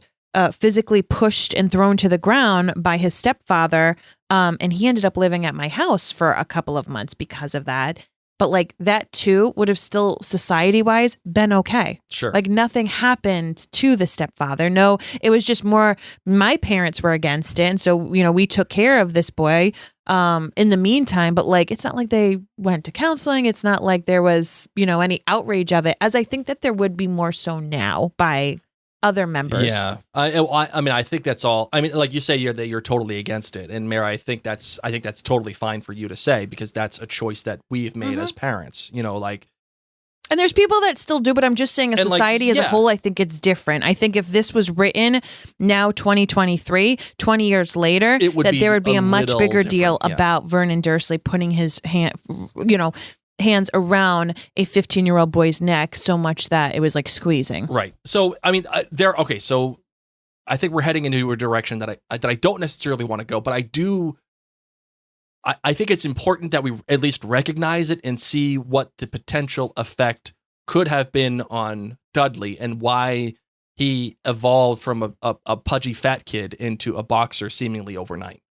physically pushed and thrown to the ground by his stepfather, and he ended up living at my house for a couple of months because of that. But like that too would have still society-wise been okay. Sure. Like nothing happened to the stepfather. No, it was just more my parents were against it. And so, we took care of this boy in the meantime. But like, it's not like they went to counseling. It's not like there was, any outrage of it, as I think that there would be more so now by other members. Yeah. I think that's all. I mean, like you say, you're totally against it. And Mara, I think that's totally fine for you to say, because that's a choice that we've made as parents, And there's people that still do, but I'm just saying as society as a whole, I think it's different. I think if this was written now, 2023, 20 years later, there would be a much bigger deal about Vernon Dursley putting his hands around a 15-year-old boy's neck so much that it was like squeezing. Right. So, I mean, so I think we're heading into a direction that I don't necessarily want to go, but I do. I think it's important that we at least recognize it and see what the potential effect could have been on Dudley and why he evolved from a pudgy fat kid into a boxer seemingly overnight.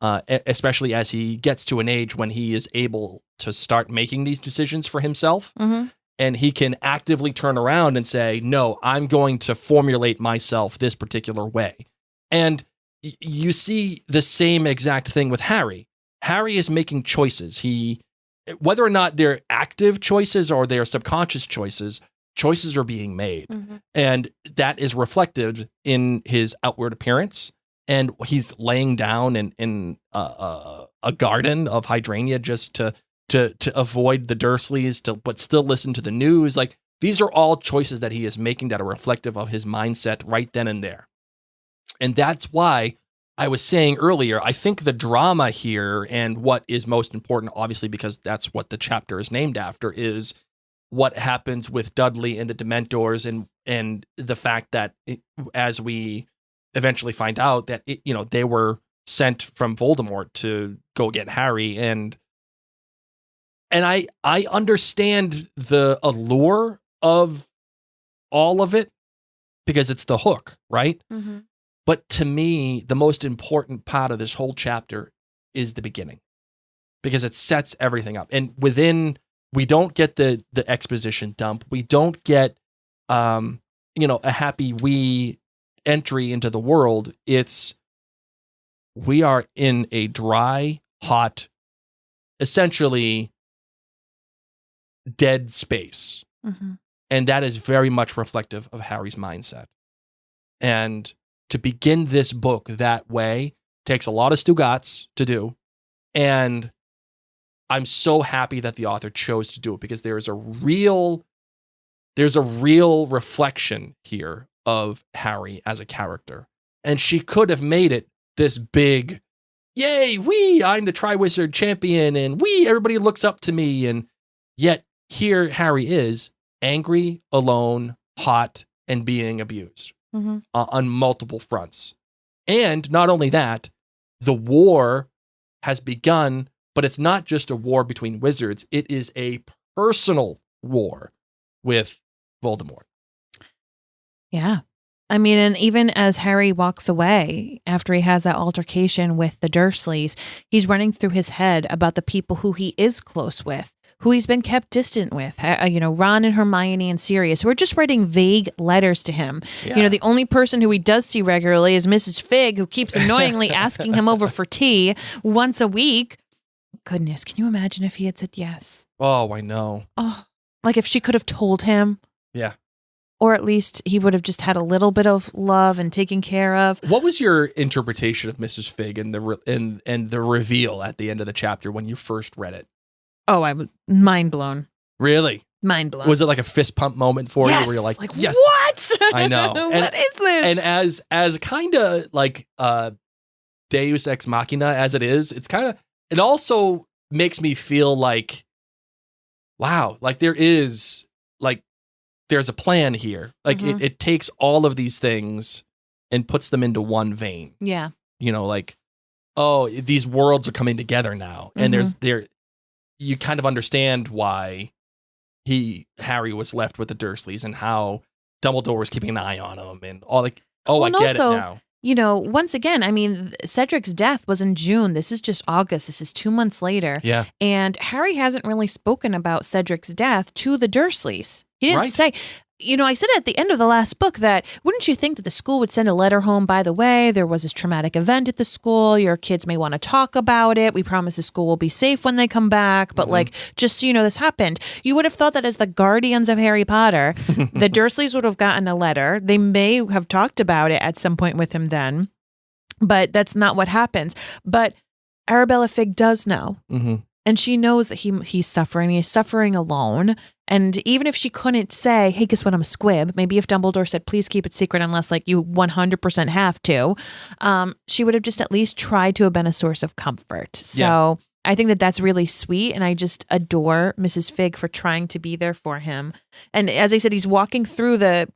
Especially as he gets to an age when he is able to start making these decisions for himself. Mm-hmm. And he can actively turn around and say, no, I'm going to formulate myself this particular way. And you see the same exact thing with Harry. Harry is making choices. Whether or not they're active choices or they're subconscious choices are being made. Mm-hmm. And that is reflected in his outward appearance. And he's laying down in a garden of hydrangea just to avoid the Dursleys, but still listen to the news. Like, these are all choices that he is making that are reflective of his mindset right then and there. And that's why I was saying earlier, I think the drama here and what is most important, obviously, because that's what the chapter is named after, is what happens with Dudley and the Dementors and the fact that as we eventually find out that they were sent from Voldemort to go get Harry, and I understand the allure of all of it because it's the hook, right? Mm-hmm. But to me, the most important part of this whole chapter is the beginning, because it sets everything up. And we don't get the exposition dump. We don't get a happy wee entry into the world. We are in a dry, hot, essentially dead space. Mm-hmm. And that is very much reflective of Harry's mindset. And to begin this book that way takes a lot of Stugatz to do. And I'm so happy that the author chose to do it, because there's a real reflection here of Harry as a character. And she could have made it this big, yay, I'm the Triwizard champion, and everybody looks up to me. And yet here Harry is angry, alone, hot, and being abused on multiple fronts. And not only that, the war has begun, but it's not just a war between wizards. It is a personal war with Voldemort. Yeah. I mean, and even as Harry walks away after he has that altercation with the Dursleys, he's running through his head about the people who he is close with, who he's been kept distant with, Ron and Hermione and Sirius, who are just writing vague letters to him. Yeah. The only person who he does see regularly is Mrs. Figg, who keeps annoyingly asking him over for tea once a week. Goodness, can you imagine if he had said yes? Oh, I know. Oh, like if she could have told him. Yeah. Or at least he would have just had a little bit of love and taken care of. What was your interpretation of Mrs. Figg and the reveal at the end of the chapter when you first read it? Oh, I was mind blown. Really? Mind blown. Was it like a fist pump moment for you where you're like yes, what? I know. What is this? And as kind of like Deus Ex Machina as it is, it also makes me feel like, wow, like there's a plan here. Like it takes all of these things and puts them into one vein. Yeah. These worlds are coming together now. And you kind of understand why Harry was left with the Dursleys and how Dumbledore was keeping an eye on him and all I get it now. Once again, I mean, Cedric's death was in June. This is just August. This is 2 months later. Yeah. And Harry hasn't really spoken about Cedric's death to the Dursleys. He didn't say, I said at the end of the last book that wouldn't you think that the school would send a letter home? By the way, there was this traumatic event at the school. Your kids may want to talk about it. We promise the school will be safe when they come back. But just so you know, this happened. You would have thought that as the guardians of Harry Potter, the Dursleys would have gotten a letter. They may have talked about it at some point with him then, but that's not what happens. But Arabella Figg does know. Mm-hmm. And she knows that he's suffering. He's suffering alone. And even if she couldn't say, hey, guess what, I'm a squib. Maybe if Dumbledore said, please keep it secret unless you 100% have to, she would have just at least tried to have been a source of comfort. So I think that that's really sweet. And I just adore Mrs. Figg for trying to be there for him. And as I said, he's walking through the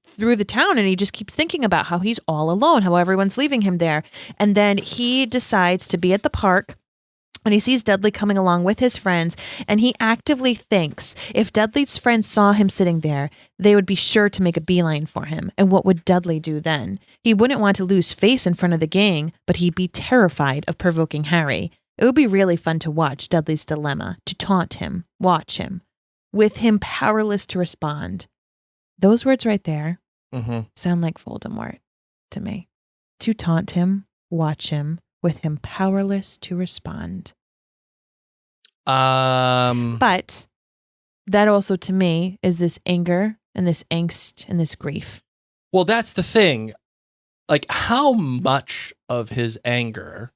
town and he just keeps thinking about how he's all alone, how everyone's leaving him there. And then he decides to be at the park. And he sees Dudley coming along with his friends, and he actively thinks if Dudley's friends saw him sitting there, they would be sure to make a beeline for him. And what would Dudley do then? He wouldn't want to lose face in front of the gang, but he'd be terrified of provoking Harry. It would be really fun to watch Dudley's dilemma, to taunt him, watch him, with him powerless to respond. Those words right there sound like Voldemort to me. To taunt him, watch him, with him powerless to respond. But that also to me is this anger and this angst and this grief. Well, that's the thing. Like, how much of his anger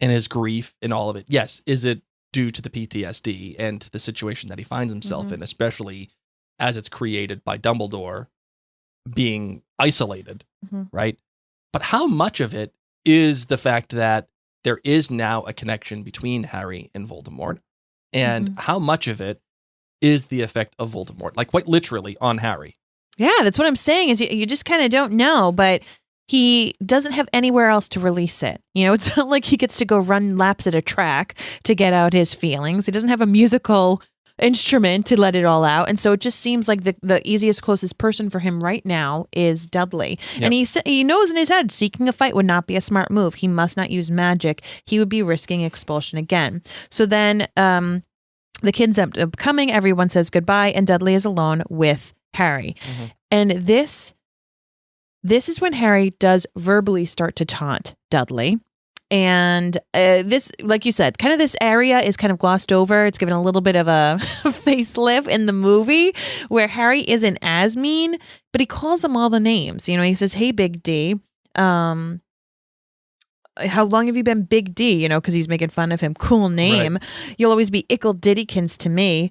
and his grief and all of it, yes, is it due to the PTSD and to the situation that he finds himself in, especially as it's created by Dumbledore being isolated, right? But how much of it is the fact that there is now a connection between Harry and Voldemort, and how much of it is the effect of Voldemort, like quite literally on Harry? Yeah, that's what I'm saying is you just kind of don't know, but he doesn't have anywhere else to release it. It's not like he gets to go run laps at a track to get out his feelings. He doesn't have a musical instrument to let it all out. And so it just seems like the easiest, closest person for him right now is Dudley. Yep. And he knows in his head, seeking a fight would not be a smart move. He must not use magic. He would be risking expulsion again. So then the kids end up coming, everyone says goodbye, and Dudley is alone with Harry. And this is when Harry does verbally start to taunt Dudley. And this, like you said, kind of this area is kind of glossed over. It's given a little bit of a facelift in the movie where Harry isn't as mean, but he calls them all the names. He says, "Hey, Big D. How long have you been Big D?" Because he's making fun of him. Cool name. Right. "You'll always be Ickle Diddykins to me.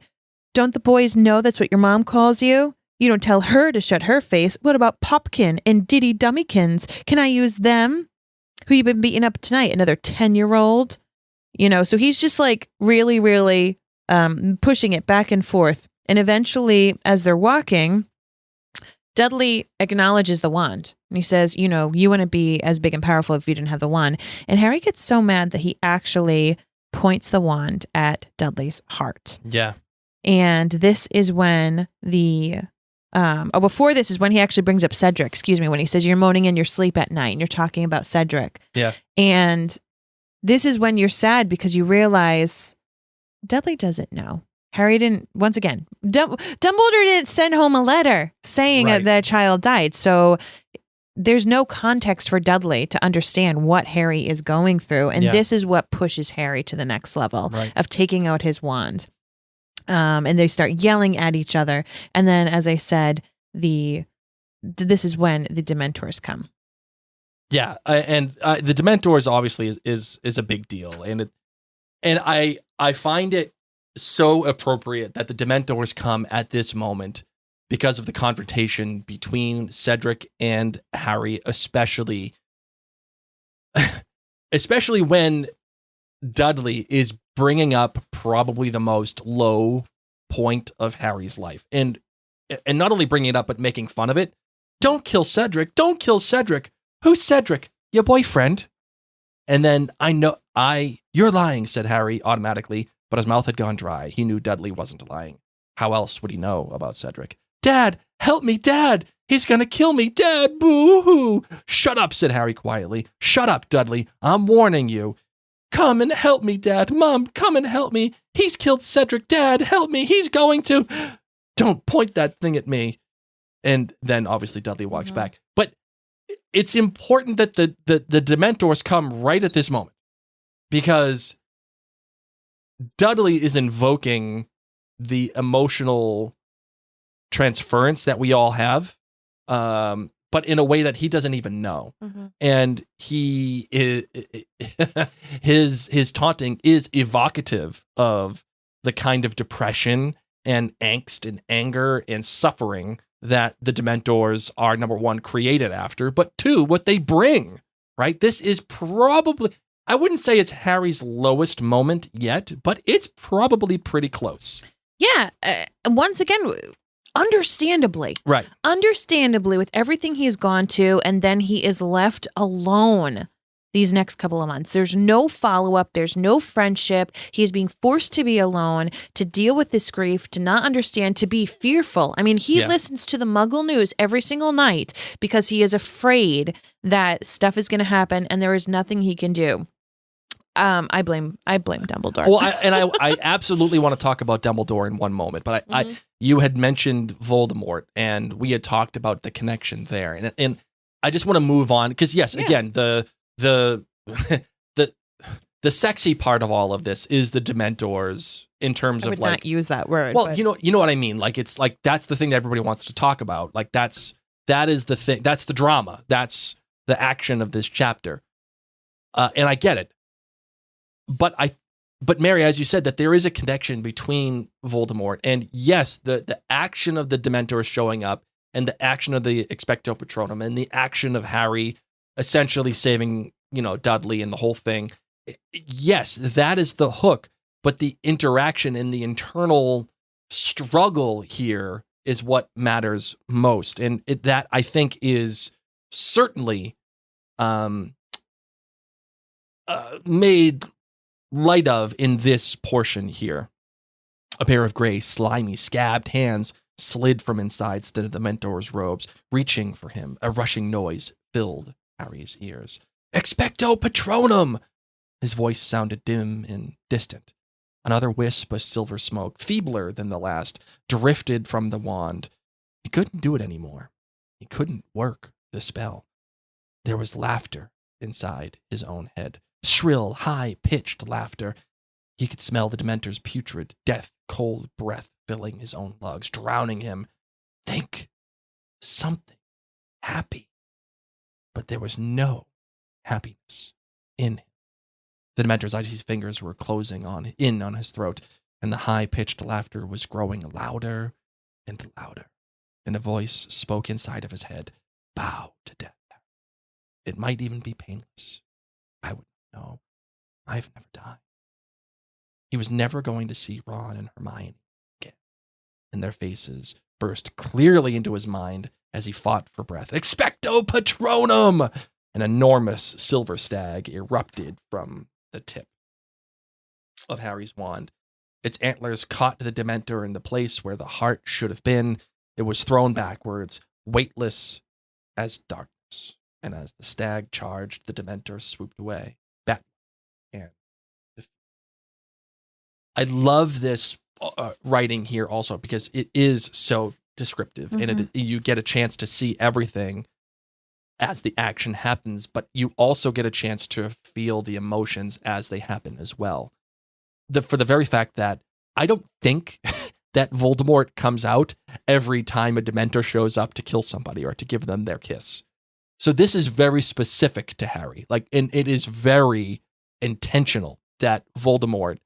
Don't the boys know that's what your mom calls you? You don't tell her to shut her face. What about Popkin and Diddy Dummykins? Can I use them? Who you been beating up tonight? Another 10-year-old?" So he's just like really, really pushing it back and forth. And eventually, as they're walking, Dudley acknowledges the wand. And he says, you wouldn't be as big and powerful if you didn't have the wand. And Harry gets so mad that he actually points the wand at Dudley's heart. Yeah. And this is when before this is when he actually brings up Cedric, when he says you're moaning in your sleep at night and you're talking about Cedric. Yeah. And this is when you're sad because you realize Dudley doesn't know. Harry didn't, once again, Dumbledore didn't send home a letter saying that a child died. So there's no context for Dudley to understand what Harry is going through. And this is what pushes Harry to the next level of taking out his wand. And they start yelling at each other. And then, as I said, this is when the Dementors come. Yeah, and the Dementors obviously is a big deal, and I find it so appropriate that the Dementors come at this moment because of the confrontation between Cedric and Harry, especially when Dudley is bringing up probably the most low point of Harry's life, and not only bringing it up but making fun of it. Don't kill Cedric! Don't kill Cedric! Who's Cedric? Your boyfriend? And then you're lying, said Harry automatically, but his mouth had gone dry. He knew Dudley wasn't lying. How else would he know about Cedric? Dad, help me, Dad! He's gonna kill me, Dad! Boo-hoo! Shut up, said Harry quietly. Shut up, Dudley. I'm warning you. Come and help me, Dad. Mom, come and help me. He's killed Cedric. Dad, help me. He's going to. Don't point that thing at me. And then obviously Dudley walks back. But it's important that the Dementors come right at this moment, because Dudley is invoking the emotional transference that we all have, but in a way that he doesn't even know. And he is, his taunting is evocative of the kind of depression and angst and anger and suffering that the Dementors are, number one, created after, but two, what they bring, right? This is probably, I wouldn't say it's Harry's lowest moment yet, but it's probably pretty close. Yeah. Once again, understandably. Right. Understandably, with everything he's gone to, and then he is left alone these next couple of months. There's no follow-up. There's no friendship. He is being forced to be alone, to deal with this grief, to not understand, to be fearful. I mean, he listens to the Muggle news every single night because he is afraid that stuff is going to happen and there is nothing he can do. I blame Dumbledore. Well, I absolutely want to talk about Dumbledore in one moment, but you had mentioned Voldemort, and we had talked about the connection there, and I just want to move on because again, the sexy part of all of this is the Dementors in terms of, like, not use that word. Well, but you know what I mean. Like, it's like that's the thing that everybody wants to talk about. Like that is the thing. That's the drama. That's the action of this chapter, and I get it. But Mary, as you said, that there is a connection between Voldemort and yes, the action of the Dementors showing up and the action of the Expecto Patronum and the action of Harry essentially saving, Dudley and the whole thing. Yes, that is the hook, but the interaction and the internal struggle here is what matters most. And that, I think, is certainly made light of in this portion here. A pair of gray, slimy, scabbed hands slid from inside the Dementor's robes, reaching for him. A rushing noise filled Harry's ears. Expecto Patronum! His voice sounded dim and distant. Another wisp of silver smoke, feebler than the last, drifted from the wand. He couldn't do it anymore. He couldn't work the spell. There was laughter inside his own head. shrill, high-pitched laughter. He could smell the Dementor's putrid, death-cold breath filling his own lungs, drowning him. Think something happy. But there was no happiness in him. The Dementor's icy fingers were closing in on his throat, and the high-pitched laughter was growing louder and louder. And a voice spoke inside of his head, bow to death. It might even be painless. I wouldn't know. I've never died. He was never going to see Ron and Hermione again, and their faces burst clearly into his mind as he fought for breath. Expecto Patronum! An enormous silver stag erupted from the tip of Harry's wand. Its antlers caught the Dementor in the place where the heart should have been. It was thrown backwards, weightless as darkness. And as the stag charged, the Dementor swooped away. And I love this writing here also because it is so descriptive, and you get a chance to see everything as the action happens, but you also get a chance to feel the emotions as they happen as well. For the very fact that I don't think that Voldemort comes out every time a Dementor shows up to kill somebody or to give them their kiss. So this is very specific to Harry. And it is very intentional that Voldemort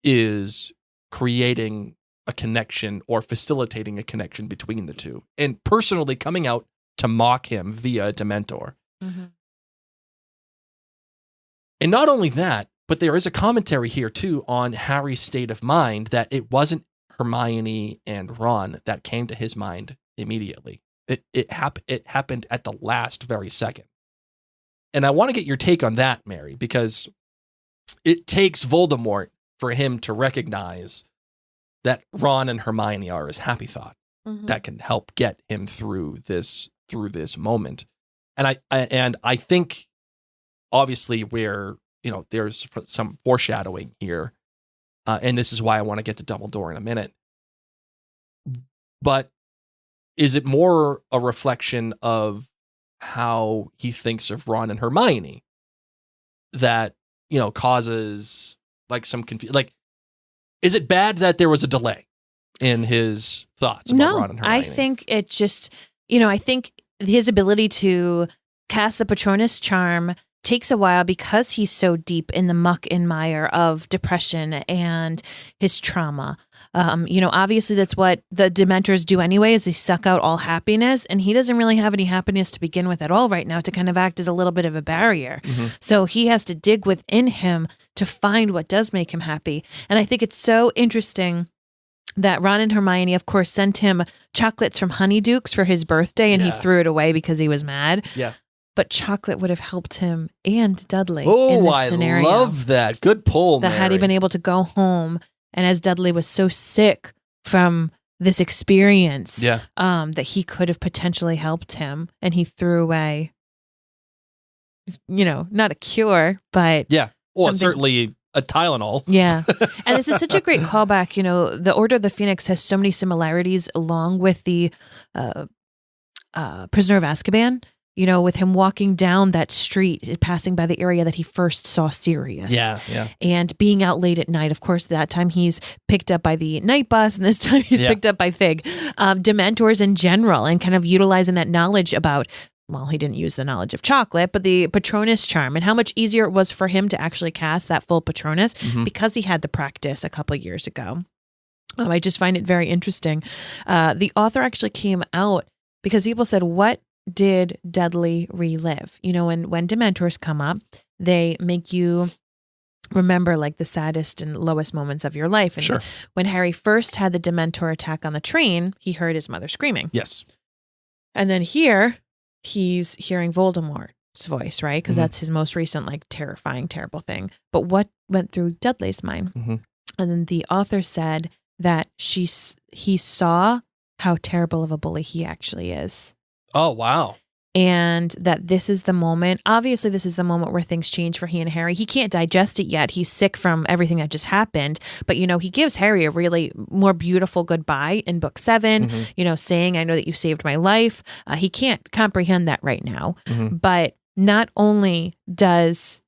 is creating a connection or facilitating a connection between the two, and personally coming out to mock him via Dementor. Mm-hmm. And not only that, but there is a commentary here too on Harry's state of mind, that it wasn't Hermione and Ron that came to his mind immediately. It happened at the last very second. And I want to get your take on that, Mary, because it takes Voldemort for him to recognize that Ron and Hermione are his happy thought that can help get him through this moment. And I think obviously there's some foreshadowing here, and this is why I want to get to Dumbledore in a minute. But is it more a reflection of how he thinks of Ron and Hermione that causes some confusion? Is it bad that there was a delay in his thoughts about Ron and Hermione? I think it just, I think his ability to cast the Patronus charm takes a while because he's so deep in the muck and mire of depression and his trauma. Obviously that's what the Dementors do anyway, is they suck out all happiness, and he doesn't really have any happiness to begin with at all right now, to kind of act as a little bit of a barrier. Mm-hmm. So he has to dig within him to find what does make him happy. And I think it's so interesting that Ron and Hermione, of course, sent him chocolates from Honeydukes for his birthday, and he threw it away because he was mad. Yeah. But chocolate would have helped him and Dudley in this scenario. I love that. Good pull, Mary. Had he been able to go home, and as Dudley was so sick from this experience, that he could have potentially helped him, and he threw away, not a cure, but certainly a Tylenol. Yeah. And this is such a great callback. The Order of the Phoenix has so many similarities along with the Prisoner of Azkaban. With him walking down that street, passing by the area that he first saw Sirius. Yeah. And being out late at night. Of course, that time he's picked up by the night bus, and this time he's picked up by Fig. Dementors in general, and kind of utilizing that knowledge about, well, he didn't use the knowledge of chocolate, but the Patronus charm, and how much easier it was for him to actually cast that full Patronus because he had the practice a couple of years ago. I just find it very interesting. The author actually came out because people said, what did Dudley relive? When Dementors come up, they make you remember the saddest and lowest moments of your life. And when Harry first had the Dementor attack on the train, he heard his mother screaming. Yes. And then here, he's hearing Voldemort's voice, right? Because that's his most recent, terrifying, terrible thing. But what went through Dudley's mind? Mm-hmm. And then the author said that he saw how terrible of a bully he actually is. Oh, wow. And that this is the moment, obviously this is the moment where things change for he and Harry. He can't digest it yet. He's sick from everything that just happened. But, he gives Harry a really more beautiful goodbye in book 7, saying, I know that you saved my life. He can't comprehend that right now. Mm-hmm. But not only does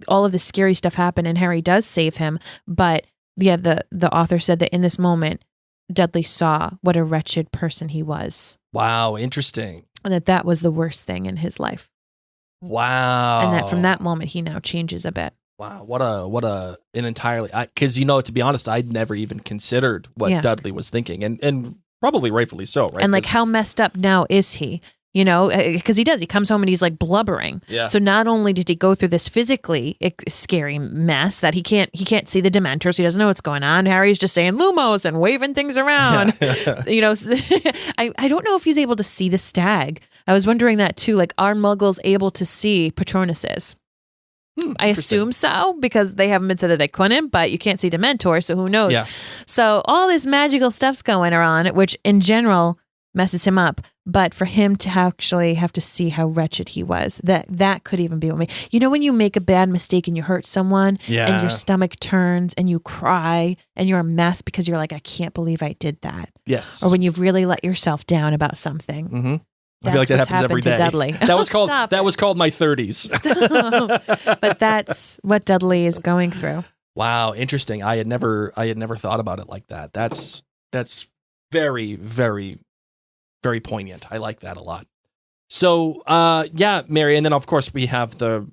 all of the scary stuff happen and Harry does save him. But yeah, the author said that in this moment, Dudley saw what a wretched person he was. Wow, interesting. And that was the worst thing in his life. Wow. And that from that moment, he now changes a bit. Wow, what an entirely, because to be honest, I'd never even considered what Dudley was thinking, and probably rightfully so, right? And like, how messed up now is he? Because he comes home and he's like blubbering. Yeah. So not only did he go through this physically scary mess that he can't see the Dementors, he doesn't know what's going on. Harry's just saying Lumos and waving things around. I don't know if he's able to see the stag. I was wondering that too. Like, are Muggles able to see Patronuses? I assume so, because they haven't been said that they couldn't, but you can't see Dementors, so who knows? Yeah. So all this magical stuff's going on, which in general messes him up. But for him to actually have to see how wretched he was, that could even be what me. When you make a bad mistake and you hurt someone and your stomach turns and you cry and you're a mess because you're like, I can't believe I did that. Yes. Or when you've really let yourself down about something. Mm-hmm. I feel like that happens every day. Dudley. That was called my 30s. But that's what Dudley is going through. Wow, interesting. I had never thought about it like that. That's very, very, very poignant. I like that a lot. So, Mary, and then of course we have the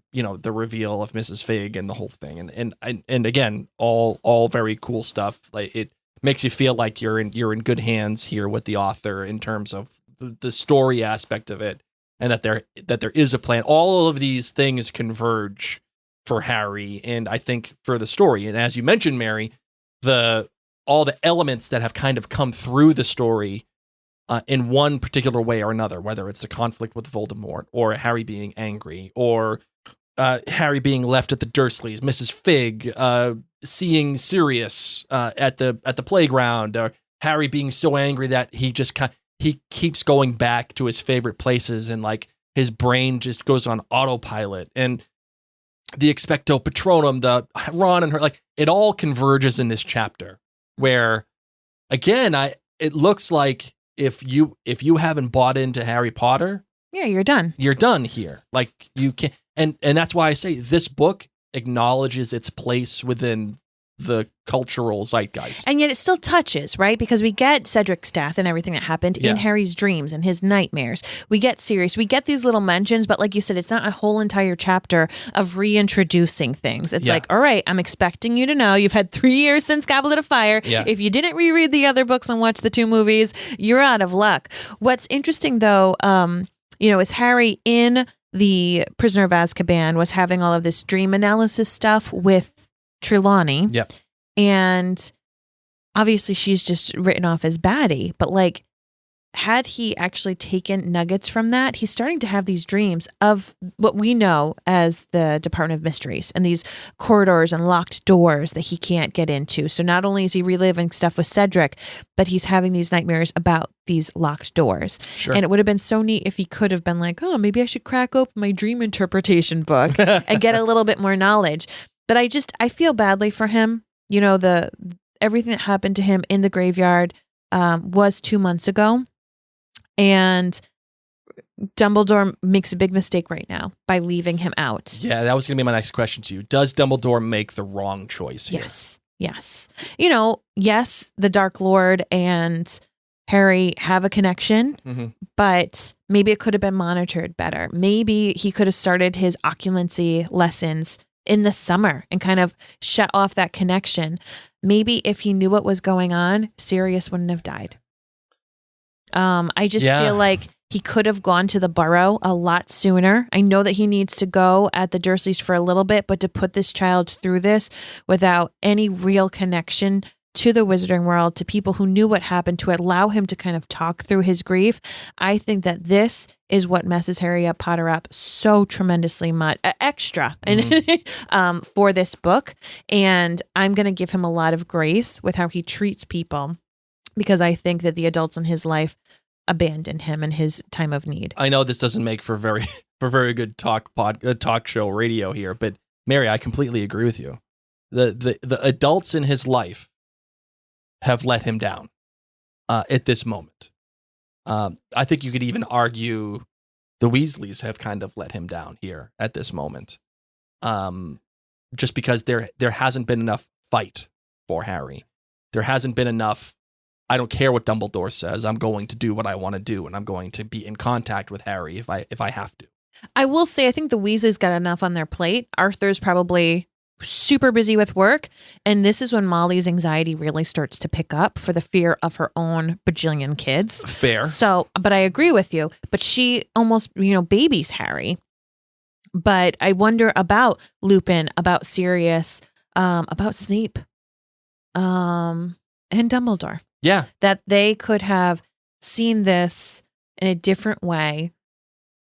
reveal of Mrs. Fig and the whole thing, and again, all very cool stuff. Like, it makes you feel like you're in good hands here with the author in terms of the story aspect of it, and that there is a plan. All of these things converge for Harry, and I think for the story. And as you mentioned, Mary, all the elements that have kind of come through the story in one particular way or another, whether it's the conflict with Voldemort, or Harry being angry, or Harry being left at the Dursleys, Mrs. Fig seeing Sirius at the playground, or Harry being so angry that he just he keeps going back to his favorite places, and like his brain just goes on autopilot, and the Expecto Patronum, the Ron and her, like, it all converges in this chapter where, again, it looks like if you haven't bought into Harry Potter, you're done. You're done here. Like, you can't, and that's why I say this book acknowledges its place within the cultural zeitgeist. And yet it still touches, right? Because we get Cedric's death and everything that happened in Harry's dreams and his nightmares. We get Sirius. We get these little mentions, but like you said, it's not a whole entire chapter of reintroducing things. It's like, all right, I'm expecting you to know you've had 3 years since Goblet of Fire. Yeah. If you didn't reread the other books and watch the 2 movies, you're out of luck. What's interesting though, is Harry in the Prisoner of Azkaban was having all of this dream analysis stuff with Trelawney. Yep. And obviously she's just written off as baddie, but like, had he actually taken nuggets from that, he's starting to have these dreams of what we know as the Department of Mysteries and these corridors and locked doors that he can't get into. So not only is he reliving stuff with Cedric, but he's having these nightmares about these locked doors. Sure. And it would have been so neat if he could have been like, oh, maybe I should crack open my dream interpretation book and get a little bit more knowledge. But I feel badly for him. Everything that happened to him in the graveyard was 2 months ago. And Dumbledore makes a big mistake right now by leaving him out. Yeah, that was going to be my next question to you. Does Dumbledore make the wrong choice here? Yes. Yes, the Dark Lord and Harry have a connection, but maybe it could have been monitored better. Maybe he could have started his occlumency lessons in the summer and kind of shut off that connection. Maybe if he knew what was going on, Sirius wouldn't have died. I just feel like he could have gone to the Burrow a lot sooner. I know that he needs to go at the Dursleys for a little bit, but to put this child through this without any real connection to the Wizarding world, to people who knew what happened, to allow him to kind of talk through his grief, I think that this is what messes Harry Potter up so tremendously much extra for this book. And I'm going to give him a lot of grace with how he treats people, because I think that the adults in his life abandoned him in his time of need. I know this doesn't make for very good talk show radio here, but Mary, I completely agree with you. The adults in his life have let him down at this moment. I think you could even argue the Weasleys have kind of let him down here at this moment. just because there hasn't been enough fight for Harry. There hasn't been enough, I don't care what Dumbledore says, I'm going to do what I want to do, and I'm going to be in contact with Harry if I have to. I will say, I think the Weasleys got enough on their plate. Arthur's probably super busy with work, and this is when Molly's anxiety really starts to pick up for the fear of her own bajillion kids. Fair. So, but I agree with you. But she almost, babies Harry. But I wonder about Lupin, about Sirius, about Snape, and Dumbledore. Yeah. That they could have seen this in a different way.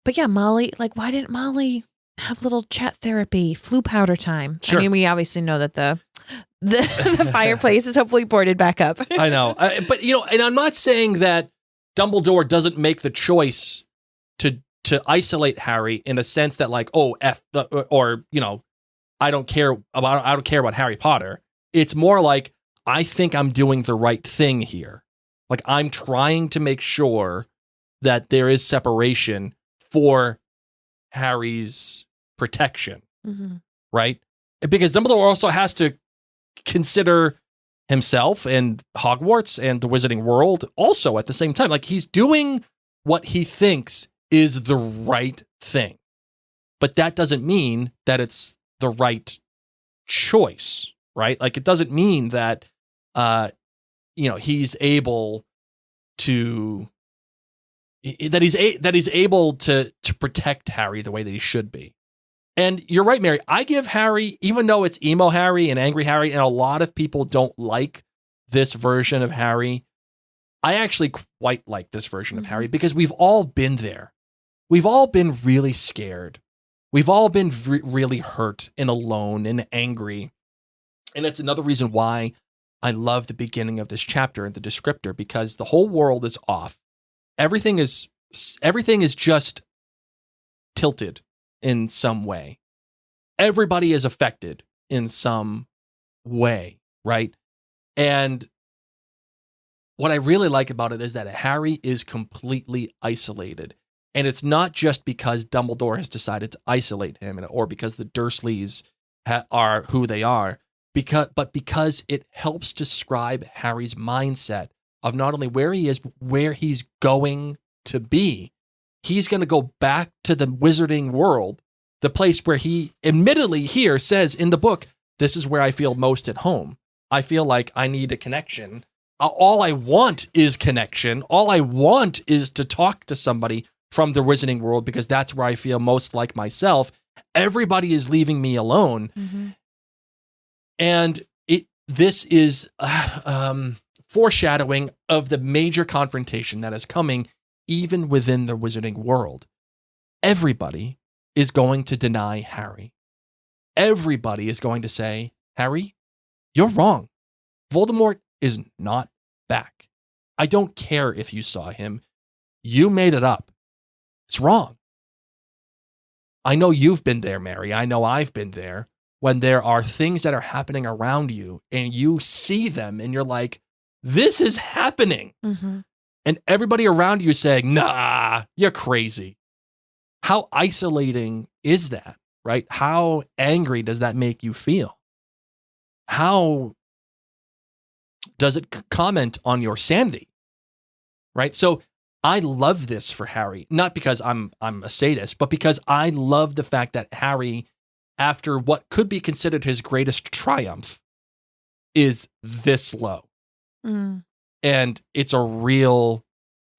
But yeah, Molly, why didn't Molly have little chat therapy, flu powder time? Sure. I mean, we obviously know that the fireplace is hopefully boarded back up. I know. But, and I'm not saying that Dumbledore doesn't make the choice to isolate Harry in a sense that I don't care about Harry Potter. It's more like, I think I'm doing the right thing here. Like, I'm trying to make sure that there is separation for Harry's protection, right? Because Dumbledore also has to consider himself and Hogwarts and the Wizarding World also at the same time. Like, he's doing what he thinks is the right thing. But that doesn't mean that it's the right choice, right? Like, it doesn't mean that, he's able to... that he's able to protect Harry the way that he should be. And you're right, Mary. I give Harry, even though it's emo Harry and angry Harry, and a lot of people don't like this version of Harry, I actually quite like this version of Harry because we've all been there. We've all been really scared. We've all been really hurt and alone and angry. And it's another reason why I love the beginning of this chapter and the descriptor, because the whole world is off. Everything is just tilted in some way. Everybody is affected in some way, right? And what I really like about it is that Harry is completely isolated. And it's not just because Dumbledore has decided to isolate him or because the Dursleys are who they are, but because it helps describe Harry's mindset of not only where he is, but where he's going to be. He's going to go back to the Wizarding World, the place where he admittedly here says in the book, this is where I feel most at home. I feel like I need a connection. All I want is connection. All I want is to talk to somebody from the Wizarding World because that's where I feel most like myself. Everybody is leaving me alone. Mm-hmm. And this is foreshadowing of the major confrontation that is coming even within the Wizarding World. Everybody is going to deny Harry. Everybody is going to say, Harry, you're wrong. Voldemort is not back. I don't care if you saw him. You made it up. It's wrong. I know you've been there, Mary. I know I've been there. When there are things that are happening around you and you see them and you're like, this is happening. Mm-hmm. And everybody around you is saying, nah, you're crazy. How isolating is that, right? How angry does that make you feel? How does it comment on your sanity, right? So I love this for Harry, not because I'm a sadist, but because I love the fact that Harry, after what could be considered his greatest triumph, is this low. Mm. And it's a real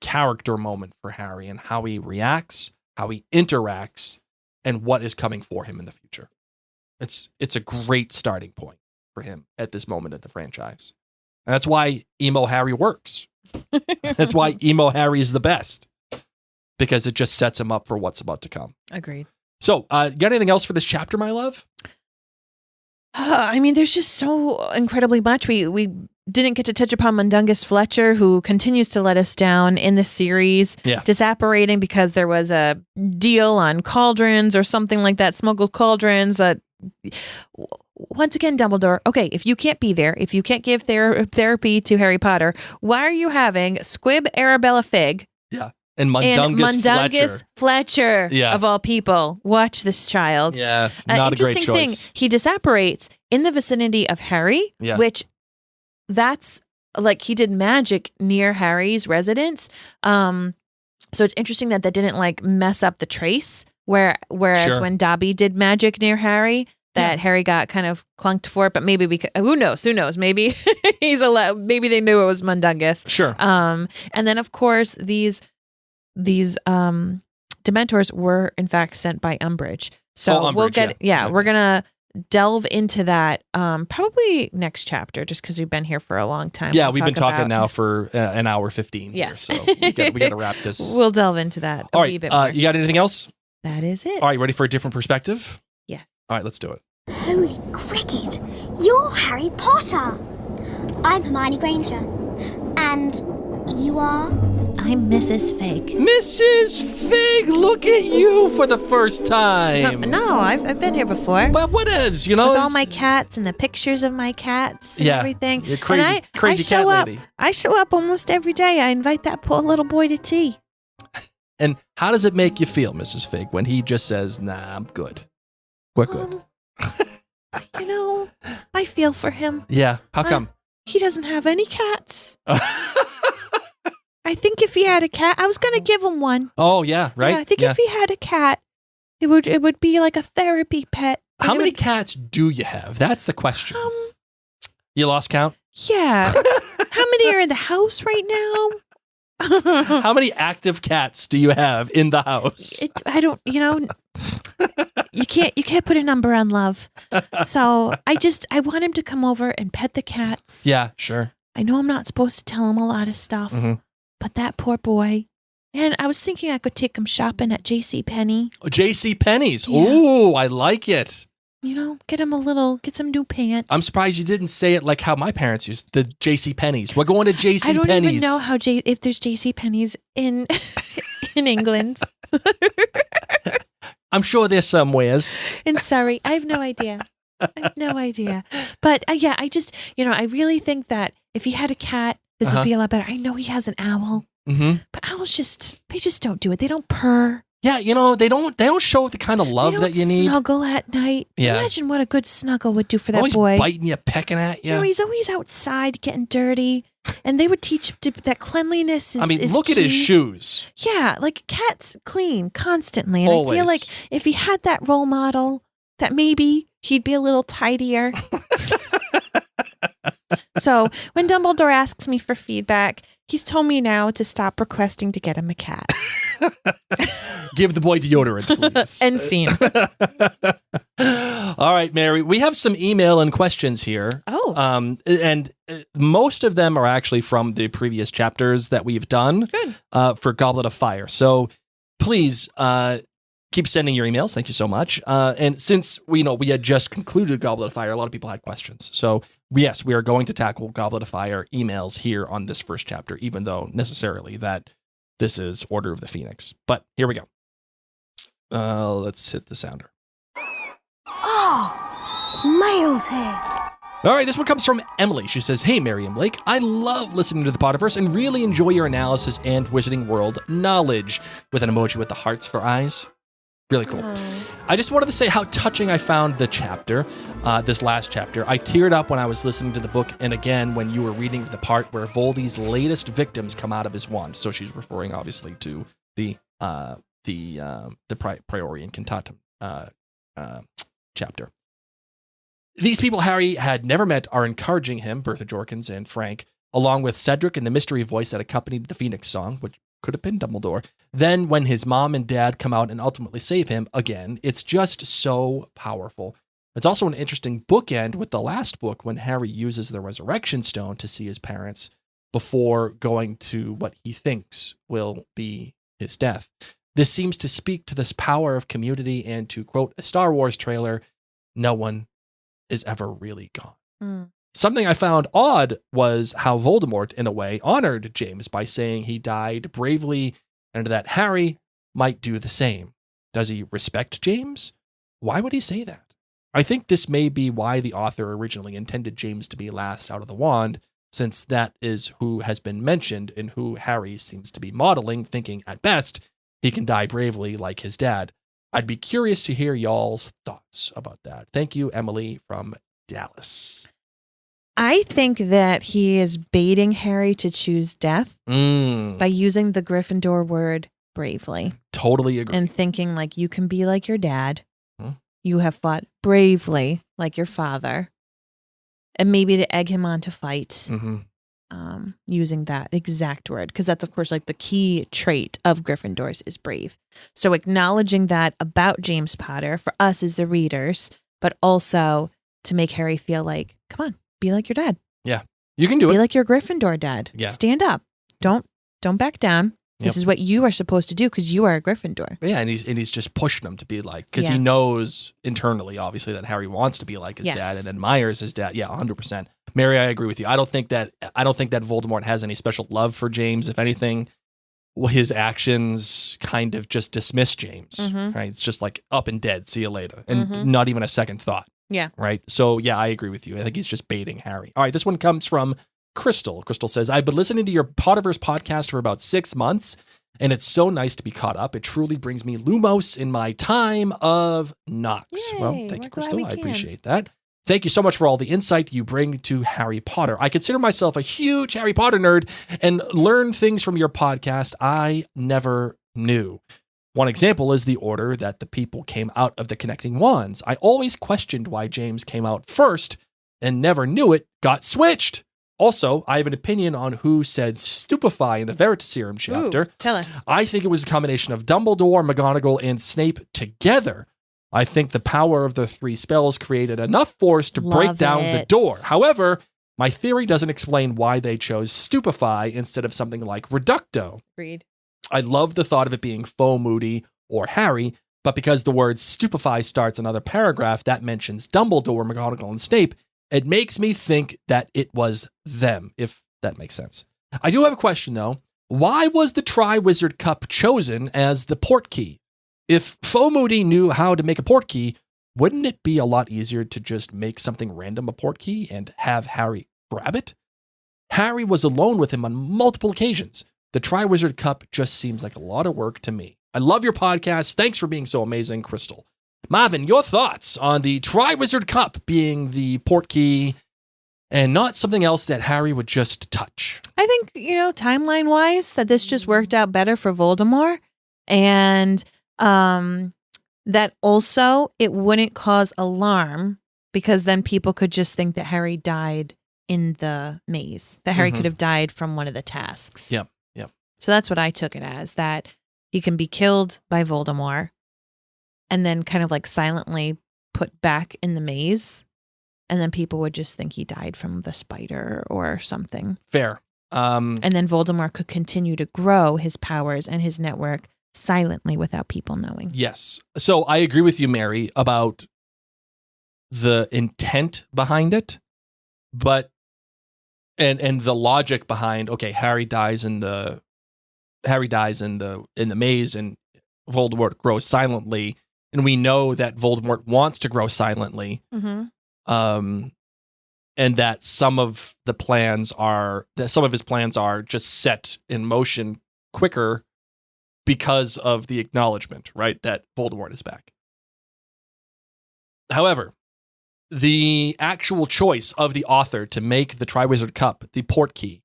character moment for Harry and how he reacts, how he interacts, and what is coming for him in the future. It's a great starting point for him at this moment of the franchise. And that's why emo Harry works. That's why emo Harry is the best. Because it just sets him up for what's about to come. Agreed. So, got anything else for this chapter, my love? I mean, there's just so incredibly much. We didn't get to touch upon Mundungus Fletcher, who continues to let us down in the series. Yeah. Disapparating because there was a deal on cauldrons or something like that, smuggled cauldrons. That once again, Dumbledore, okay, if you can't be there, if you can't give therapy to Harry Potter, why are you having Squib Arabella Fig And Mundungus Fletcher, Yeah. of all people. Watch this child. Yeah, not a great Interesting choice. thing, he disapparates in the vicinity of Harry, Yeah. which that's like he did magic near Harry's residence. So it's interesting that didn't like mess up the trace. Whereas Sure. when Dobby did magic near Harry, that Harry got kind of clunked for it. But maybe because who knows? Maybe maybe they knew it was Mundungus. Sure. And then of course these Dementors were in fact sent by Umbridge. So Umbridge, we'll get yeah. we're gonna delve into that probably next chapter, just because we've been here for a long time. Yeah, We'll we've been talk talking about- now for an hour 15 here, Yes. so we got to wrap this. We'll delve into that All a right, wee bit more. you got anything else? That is it. All right, ready for a different perspective? Yes. All right, let's do it. Holy cricket! You're Harry Potter! I'm Hermione Granger. And you are? I'm Mrs. Fig. Mrs. Fig, look at you for the first time. No, I've been here before. But what is, you know? With all it's- my cats and the pictures of my cats and Yeah, everything. you're crazy- and crazy I show cat up, lady. I show up almost every day. I invite that poor little boy to tea. And how does it make you feel, Mrs. Fig, when he just says, nah, I'm good? We're good. You know, I feel for him. Yeah, how come? He doesn't have any cats. I think if he had a cat, I was going to give him one. Oh, yeah, right? Yeah, I think if he had a cat, it would be like a therapy pet. How And it many would- cats do you have? That's the question. You lost count? Yeah. How many are in the house right now? How many active cats do you have in the house? I don't, you can't put a number on love. So I want him to come over and pet the cats. Yeah, sure. I know I'm not supposed to tell him a lot of stuff, but that poor boy. And I was thinking I could take him shopping at J.C. Penney. J.C. Penney's. Yeah. Ooh, I like it. Get some new pants. I'm surprised you didn't say it like how my parents used the J.C. Penney's. We're going to J.C. I don't Penney's. even know if there's J.C. Penney's in in England. I'm sure there's somewheres. In Surrey. I have no idea. But yeah, I really think that if he had a cat, this would be a lot better. I know he has an owl, but owls they just don't do it. They don't purr. Yeah, they don't show the kind of love They don't that you need. snuggle at night. Yeah. Imagine what a good snuggle would do for that Always boy. biting you, pecking at you. He's always outside getting dirty. And they would teach him that cleanliness is look at his key. shoes. Yeah, like cats clean constantly. And I feel Always. like if he had that role model, that maybe he'd be a little tidier. So when Dumbledore asks me for feedback, he's told me now to stop requesting to get him a cat. Give the boy deodorant, please. End scene. All right, Mary, we have some email and questions here. Oh. And most of them are actually from the previous chapters that we've done. Good. For Goblet of Fire. So please keep sending your emails. Thank you so much. And since we had just concluded Goblet of Fire, a lot of people had questions. So yes, we are going to tackle Goblet of Fire emails here on this first chapter, even though necessarily that this is Order of the Phoenix. But here we go. Let's hit the sounder. Oh, Mail's here. All right, this one comes from Emily. She says, "Hey, Mary and Blake, I love listening to the Potterverse and really enjoy your analysis and Wizarding World knowledge," with an emoji with the hearts for eyes. Really cool. I just wanted to say how touching I found the chapter, this last chapter. I teared up when I was listening to the book, and again when you were reading the part where Voldy's latest victims come out of his wand. So she's referring obviously to the Priori and Cantatum chapter. These people Harry had never met are encouraging him, Bertha Jorkins and Frank, along with Cedric and the mystery voice that accompanied the Phoenix song, which could have been Dumbledore. Then when his mom and dad come out and ultimately save him, again, it's just so powerful. It's also an interesting bookend with the last book when Harry uses the Resurrection Stone to see his parents before going to what he thinks will be his death. This seems to speak to this power of community and to quote a Star Wars trailer, no one is ever really gone. Something I found odd was how Voldemort, in a way, honored James by saying he died bravely and that Harry might do the same. Does he respect James? Why would he say that? I think this may be why the author originally intended James to be last out of the wand, since that is who has been mentioned and who Harry seems to be modeling, thinking at best he can die bravely like his dad. I'd be curious to hear y'all's thoughts about that. Thank you, Emily from Dallas. I think that he is baiting Harry to choose death by using the Gryffindor word bravely. Totally agree. And thinking like you can be like your dad. You have fought bravely like your father. And maybe to egg him on to fight using that exact word. Because that's, of course, like the key trait of Gryffindors is brave. So acknowledging that about James Potter for us as the readers, but also to make Harry feel like, come on, be like your dad. Yeah, you can do it. Be like your Gryffindor dad. Yeah. Stand up. Don't back down. This is what you are supposed to do because you are a Gryffindor. Yeah, and he's just pushing him to be like, because he knows internally, obviously, that Harry wants to be like his dad and admires his dad. Yeah, 100%. Mary, I agree with you. I don't think that Voldemort has any special love for James. If anything, his actions kind of just dismiss James. Right? It's just like up and dead. See you later, and not even a second thought. Yeah. Right. So yeah, I agree with you. I think he's just baiting Harry. All right, this one comes from Crystal. Crystal says, I've been listening to your Potterverse podcast for about 6 months, and it's so nice to be caught up. It truly brings me Lumos in my time of Knox. Yay, well, thank you, Crystal. I appreciate that. Thank you so much for all the insight you bring to Harry Potter. I consider myself a huge Harry Potter nerd and learn things from your podcast I never knew. One example is the order that the people came out of the connecting wands. I always questioned why James came out first and never knew it got switched. Also, I have an opinion on who said stupefy in the Veritaserum chapter. Ooh, tell us. I think it was a combination of Dumbledore, McGonagall, and Snape together. I think the power of the 3 spells created enough force to break down the door. However, my theory doesn't explain why they chose stupefy instead of something like reducto. Agreed. I love the thought of it being Faux Moody or Harry, but because the word stupefy starts another paragraph that mentions Dumbledore, McGonagall, and Snape, it makes me think that it was them, if that makes sense. I do have a question, though. Why was the Triwizard Cup chosen as the portkey? If Faux Moody knew how to make a portkey, wouldn't it be a lot easier to just make something random a portkey and have Harry grab it? Harry was alone with him on multiple occasions. The Triwizard Cup just seems like a lot of work to me. I love your podcast. Thanks for being so amazing, Crystal. Marvin, your thoughts on the Triwizard Cup being the portkey and not something else that Harry would just touch? I think, timeline-wise, that this just worked out better for Voldemort. And that also it wouldn't cause alarm because then people could just think that Harry died in the maze, that Harry could have died from one of the tasks. Yep. So that's what I took it as, that he can be killed by Voldemort and then kind of like silently put back in the maze. And then people would just think he died from the spider or something. Fair. And then Voldemort could continue to grow his powers and his network silently without people knowing. Yes. So I agree with you, Mary, about the intent behind it, but and the logic behind, okay, Harry dies in the maze and Voldemort grows silently, and we know that Voldemort wants to grow silently. And that some of his plans are just set in motion quicker because of the acknowledgement, right, that Voldemort is back. However, the actual choice of the author to make the Triwizard Cup the portkey,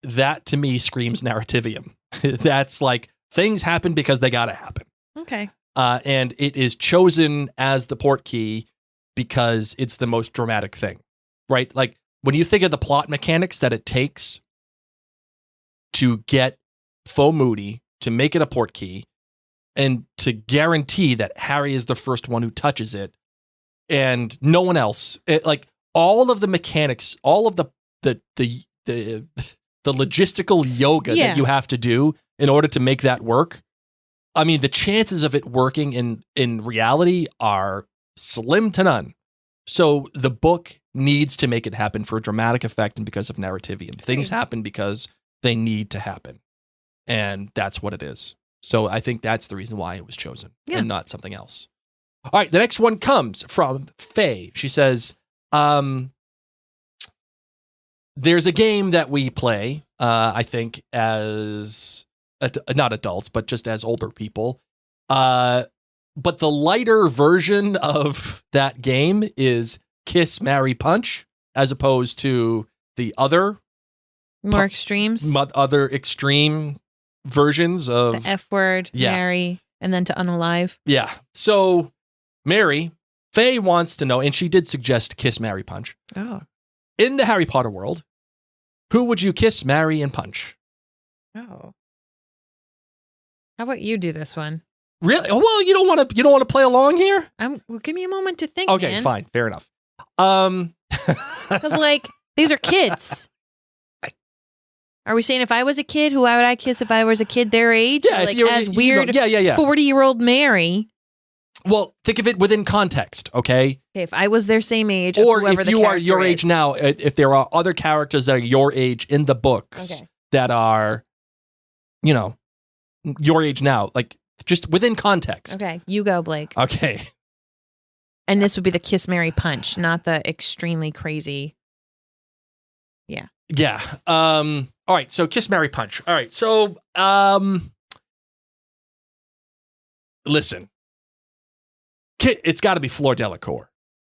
that to me screams narrativium. That's like things happen because they gotta happen. Okay. And it is chosen as the portkey because it's the most dramatic thing, right? Like when you think of the plot mechanics that it takes to get Faux Moody to make it a portkey and to guarantee that Harry is the first one who touches it and no one else, like all of the mechanics, all of the logistical yoga that you have to do in order to make that work. I mean, the chances of it working in reality are slim to none. So the book needs to make it happen for dramatic effect and because of narrativium. Things happen because they need to happen. And that's what it is. So I think that's the reason why it was chosen and not something else. All right, the next one comes from Faye. She says, there's a game that we play, I think, as not adults, but just as older people. But the lighter version of that game is Kiss, Marry, Punch, as opposed to the other More extremes. other extreme versions of The F word, marry, and then to unalive. Yeah. So Mary, Faye wants to know, and she did suggest Kiss, Marry, Punch. Oh. In the Harry Potter world, who would you kiss, marry, and punch? Oh. How about you do this one? Really? Oh, well, you don't want to play along here? Well, give me a moment to think. Okay, man. fine, fair enough. Because like these are kids. Are we saying if I was a kid, who would I kiss if I was a kid their age? Yeah, Or, like as weird 40-year-old Mary. Well, think of it within context, okay? Okay, if I was their same age, or whoever if the you are your character age is. now, if there are other characters that are your age in the books that are, your age now, like just within context. Okay, you go, Blake. Okay. And this would be the kiss, marry, punch, not the extremely crazy. Yeah. Yeah. All right. So kiss, marry, punch. All right. So, listen, it's got to be Fleur Delacour.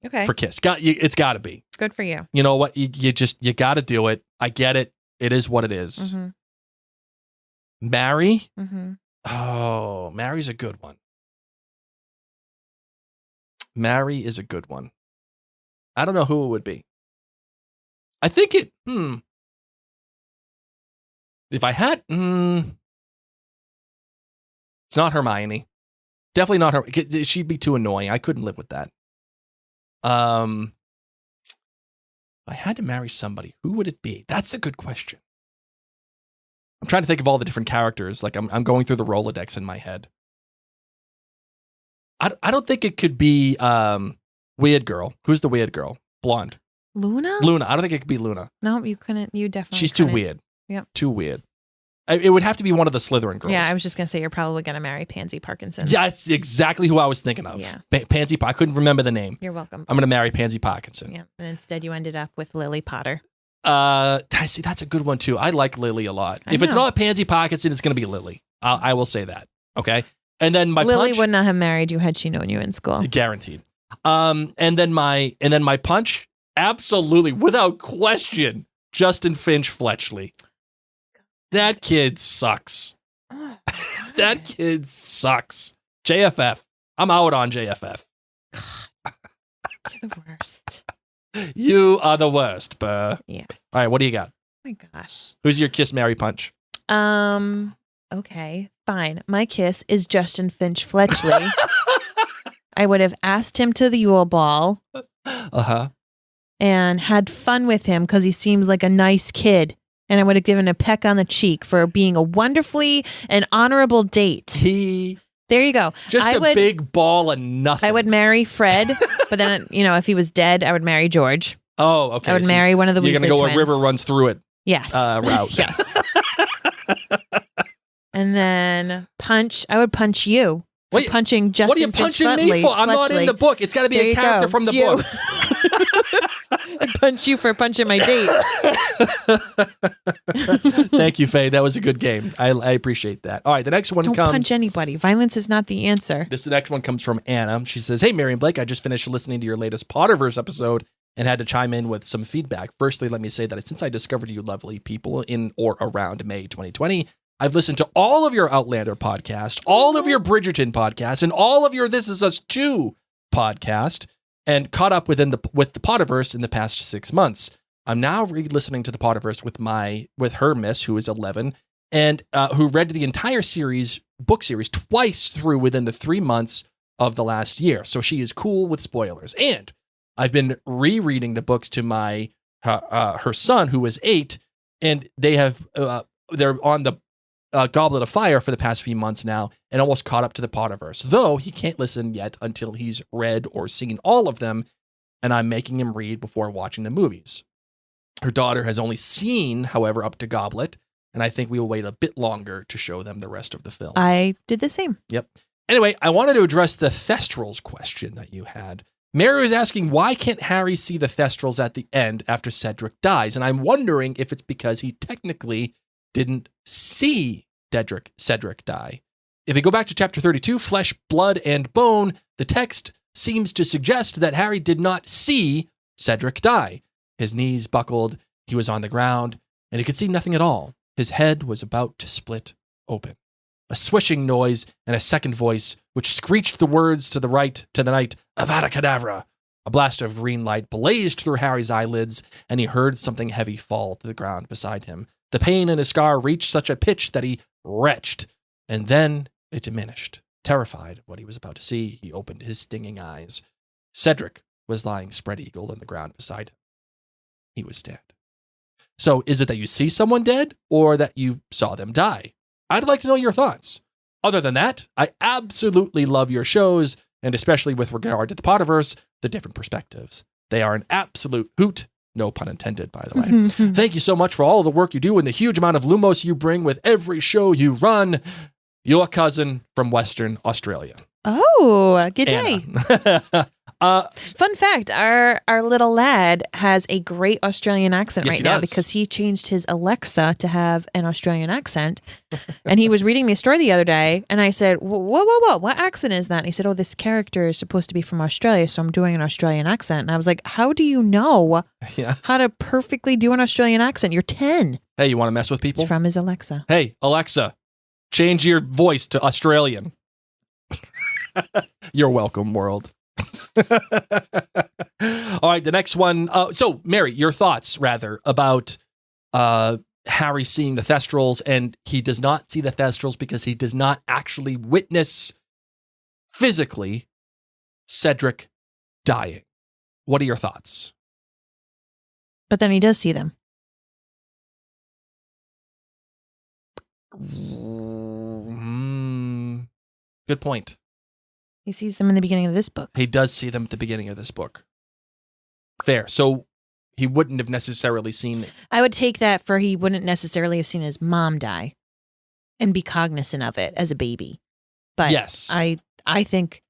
Okay. For Kiss. It's got to be. Good for you. You know what? You got to do it. I get it. It is what it is. Mm-hmm. Marry? Mm-hmm. Oh, Mary's a good one. Marry is a good one. I don't know who it would be. I think if I had, it's not Hermione. Definitely not her. She'd be too annoying. I couldn't live with that. If I had to marry somebody, who would it be? That's a good question. I'm trying to think of all the different characters. Like I'm going through the Rolodex in my head. I don't think it could be Weird Girl. Who's the weird girl? Blonde. Luna? Luna. I don't think it could be Luna. No, you couldn't. You definitely She's too couldn't. weird. Yep. Too weird. It would have to be one of the Slytherin girls. Yeah, I was just going to say you're probably going to marry Pansy Parkinson. Yeah, that's exactly who I was thinking of. Yeah. Pansy. I couldn't remember the name. You're welcome. I'm going to marry Pansy Parkinson. Yeah, and instead you ended up with Lily Potter. See, that's a good one too. I like Lily a lot. If it's not Pansy Parkinson, it's going to be Lily. I will say that. Okay. And then my Lily punch, would not have married you had she known you in school. guaranteed. And then my punch, absolutely, without question, Justin Finch Fletchley. That kid sucks. That kid sucks. JFF. I'm out on JFF. You're the worst. You are the worst, Burr. Yes. All right, what do you got? Oh my gosh. Who's your kiss, marry, punch? Okay, fine. My kiss is Justin Finch Fletchley. I would have asked him to the Yule Ball. Uh-huh. And had fun with him because he seems like a nice kid. And I would have given a peck on the cheek for being a wonderfully and honorable date. There you go. Just a big ball of nothing. I would marry Fred, but then, if he was dead, I would marry George. Oh, okay. I would marry one of the Weasley twins. You're going to go a river runs through it. Yes. Route. Yes. And then punch. I would punch you. For punching Justin. What are you punching me for? I'm not in the book. It's got to be a character from the book. I punch you for punching my date. Thank you, Faye. That was a good game. I appreciate that. All right, the next one Don't punch anybody. Violence is not the answer. The next one comes from Anna. She says, "Hey, Mary and Blake, I just finished listening to your latest Potterverse episode and had to chime in with some feedback. Firstly, let me say that since I discovered you lovely people in or around May 2020, I've listened to all of your Outlander podcast, all of your Bridgerton podcast, and all of your This Is Us 2 podcast, and caught up with the Potterverse in the past 6 months. I'm now re-listening to the Potterverse with her miss, who is 11, and who read the entire book series twice through within the 3 months of the last year. So she is cool with spoilers. And I've been rereading the books to her son, who is 8, and they're on the Goblet of Fire for the past few months now, and almost caught up to the Potterverse, though he can't listen yet until he's read or seen all of them, and I'm making him read before watching the movies. Her daughter has only seen, however, up to Goblet, and I think we will wait a bit longer to show them the rest of the films. I did the same. Yep. Anyway, I wanted to address the Thestrals question that you had. Mary was asking, why can't Harry see the Thestrals at the end after Cedric dies? And I'm wondering if it's because he technically didn't see Cedric die. If we go back to chapter 32, Flesh, Blood, and Bone, the text seems to suggest that Harry did not see Cedric die. His knees buckled, he was on the ground, and he could see nothing at all. His head was about to split open. A swishing noise and a second voice, which screeched the words to the night, Avada Kedavra. A blast of green light blazed through Harry's eyelids, and he heard something heavy fall to the ground beside him. The pain in his scar reached such a pitch that he retched, and then it diminished. Terrified of what he was about to see, he opened his stinging eyes. Cedric was lying spread-eagled on the ground beside him. He was dead. So is it that you see someone dead, or that you saw them die? I'd like to know your thoughts. Other than that, I absolutely love your shows, and especially with regard to the Potterverse, the different perspectives. They are an absolute hoot, no pun intended, by the way. Thank you so much for all the work you do and the huge amount of lumos you bring with every show you run. Your cousin from Western Australia. Oh, good day. Anna. Fun fact, our little lad has a great Australian accent Yes, right he now does. because he changed his Alexa to have an Australian accent. And he was reading me a story the other day, and I said, whoa, what accent is that? And he said, oh, this character is supposed to be from Australia, so I'm doing an Australian accent. And I was like, how do you know how to perfectly do an Australian accent? You're 10. Hey, you want to mess with people? It's from his Alexa. Hey, Alexa, change your voice to Australian. You're welcome, world. All right, the next one. So, Mary, your thoughts, rather, about Harry seeing the Thestrals, and he does not see the Thestrals because he does not actually witness physically Cedric dying. What are your thoughts? But then he does see them. Good point. He sees them in the beginning of this book. He does see them at the beginning of this book. Fair. So he wouldn't have necessarily seen. I would take that for he wouldn't necessarily have seen his mom die and be cognizant of it as a baby. But Yes. I think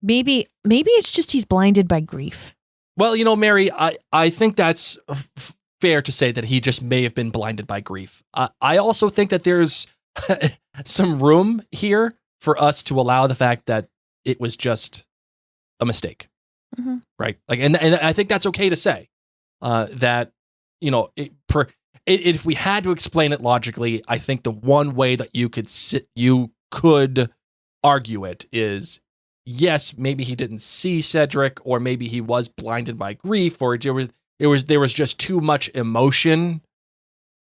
maybe it's just he's blinded by grief. Well, you know, Mary, I think that's fair to say that he just may have been blinded by grief. I also think that there's some room here for us to allow the fact that it was just a mistake, right? Like, and I think that's okay to say that, you know, if we had to explain it logically, I think the one way that you could argue it is, yes, maybe he didn't see Cedric, or maybe he was blinded by grief, or there was just too much emotion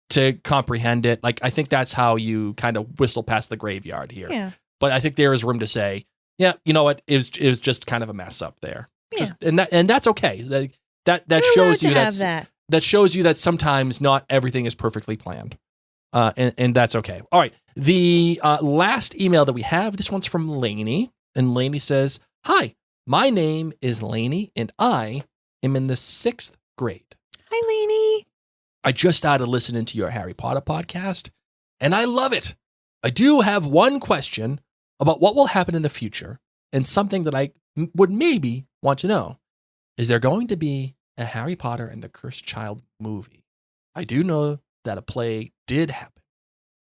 to comprehend it. Like, I think that's how you kind of whistle past the graveyard here. Yeah. But I think there is room to say, yeah, you know what, it was just kind of a mess up there. Yeah. And that's okay. That shows you that shows you that sometimes not everything is perfectly planned. And that's okay. All right. The last email that we have, this one's from Lainey. And Lainey says, hi, my name is Lainey, and I am in the 6th grade. Hi, Lainey. I just started listening to your Harry Potter podcast, and I love it. I do have one question about what will happen in the future, and something that I would maybe want to know. Is there going to be a Harry Potter and the Cursed Child movie? I do know that a play did happen,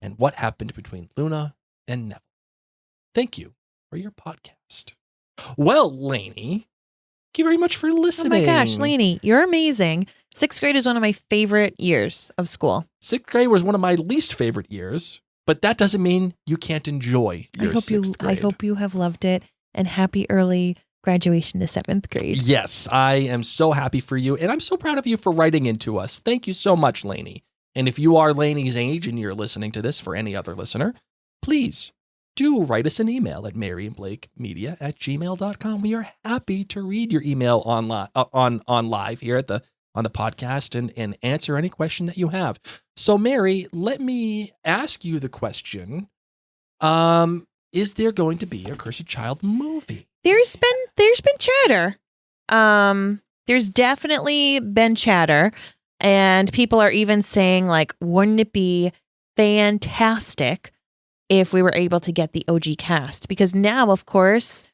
and what happened between Luna and Neville. Thank you for your podcast. Well, Lainey, thank you very much for listening. Oh my gosh, Lainey, you're amazing. 6th grade is one of my favorite years of school. 6th grade was one of my least favorite years, but that doesn't mean you can't enjoy your 6th grade. I hope you have loved it, and happy early graduation to 7th grade. Yes, I am so happy for you, and I'm so proud of you for writing into us. Thank you so much, Lainey. And if you are Lainey's age and you're listening to this for any other listener, please do write us an email at maryandblakemedia@gmail.com. We are happy to read your email on live here on the podcast and answer any question that you have. So, Mary, let me ask you the question. Is there going to be a Cursed Child movie? There's been chatter. There's definitely been chatter, and people are even saying, like, wouldn't it be fantastic if we were able to get the OG cast? Because now, of course,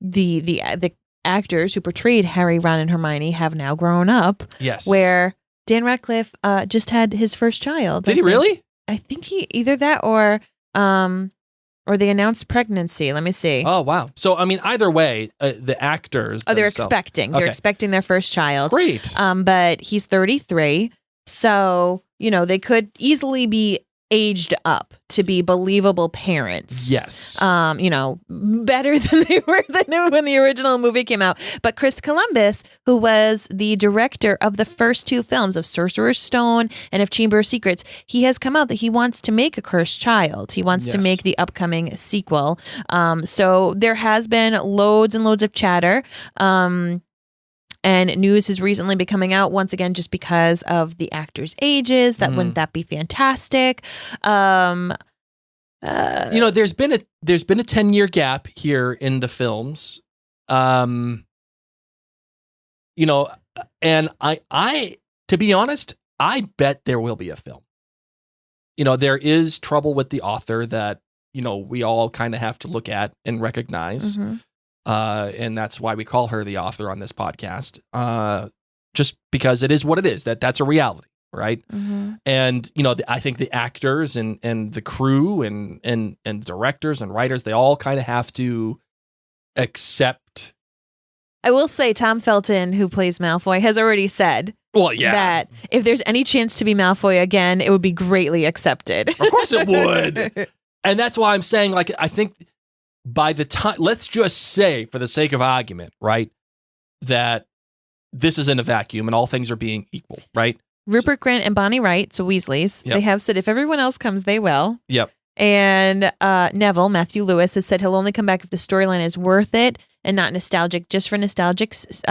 the actors who portrayed Harry, Ron, and Hermione have now grown up. Yes. Where Dan Radcliffe just had his first child. Did he really? I think he either that or they announced pregnancy. Let me see. Oh, wow. So, I mean, either way, the actors. They're expecting. They're expecting their first child. Great. But he's 33. So, they could easily be aged up to be believable parents. Yes. Better than they were when the original movie came out. But Chris Columbus, who was the director of the first two films of Sorcerer's Stone and of Chamber of Secrets, he has come out that he wants to make a cursed child. He wants to make the upcoming sequel. So there has been loads and loads of chatter. And news has recently been coming out once again just because of the actors' ages. Wouldn't that be fantastic? There's been a 10-year gap here in the films. And I to be honest, I bet there will be a film. There is trouble with the author that we all kind of have to look at and recognize. Mm-hmm. And that's why we call her the author on this podcast. Just because it is what it is. That's a reality, right? Mm-hmm. And I think the actors and the crew and directors and writers, they all kind of have to accept. I will say Tom Felton, who plays Malfoy, has already said that if there's any chance to be Malfoy again, it would be greatly accepted. Of course it would. And that's why I'm saying, I think by the time, let's just say, for the sake of argument, right, that this is in a vacuum and all things are being equal, right? Rupert Grint and Bonnie Wright, so Weasleys, they have said if everyone else comes, they will. Yep. And Neville, Matthew Lewis, has said he'll only come back if the storyline is worth it and not nostalgic, just for nostalgic's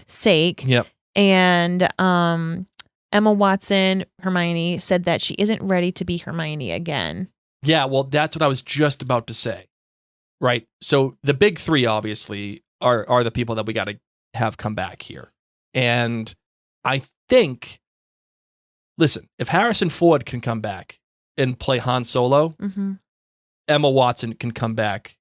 sake. Yep. And Emma Watson, Hermione, said that she isn't ready to be Hermione again. Yeah, well, that's what I was just about to say. Right. So the big three, obviously, are the people that we got to have come back here. And I think, listen, if Harrison Ford can come back and play Han Solo, Emma Watson can come back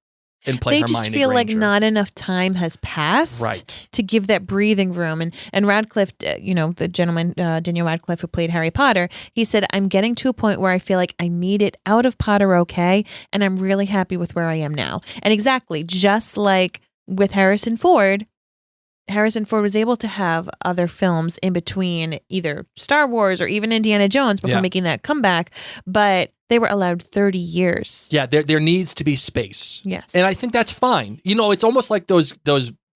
and play Hermione They just feel Granger. like not enough time has passed to give that breathing room. And Radcliffe, the gentleman, Daniel Radcliffe, who played Harry Potter, he said, I'm getting to a point where I feel like I made it out of Potter okay, and I'm really happy with where I am now. And exactly, just like with Harrison Ford was able to have other films in between either Star Wars or even Indiana Jones before making that comeback, but they were allowed 30 years. Yeah, there needs to be space. Yes. And I think that's fine. It's almost like those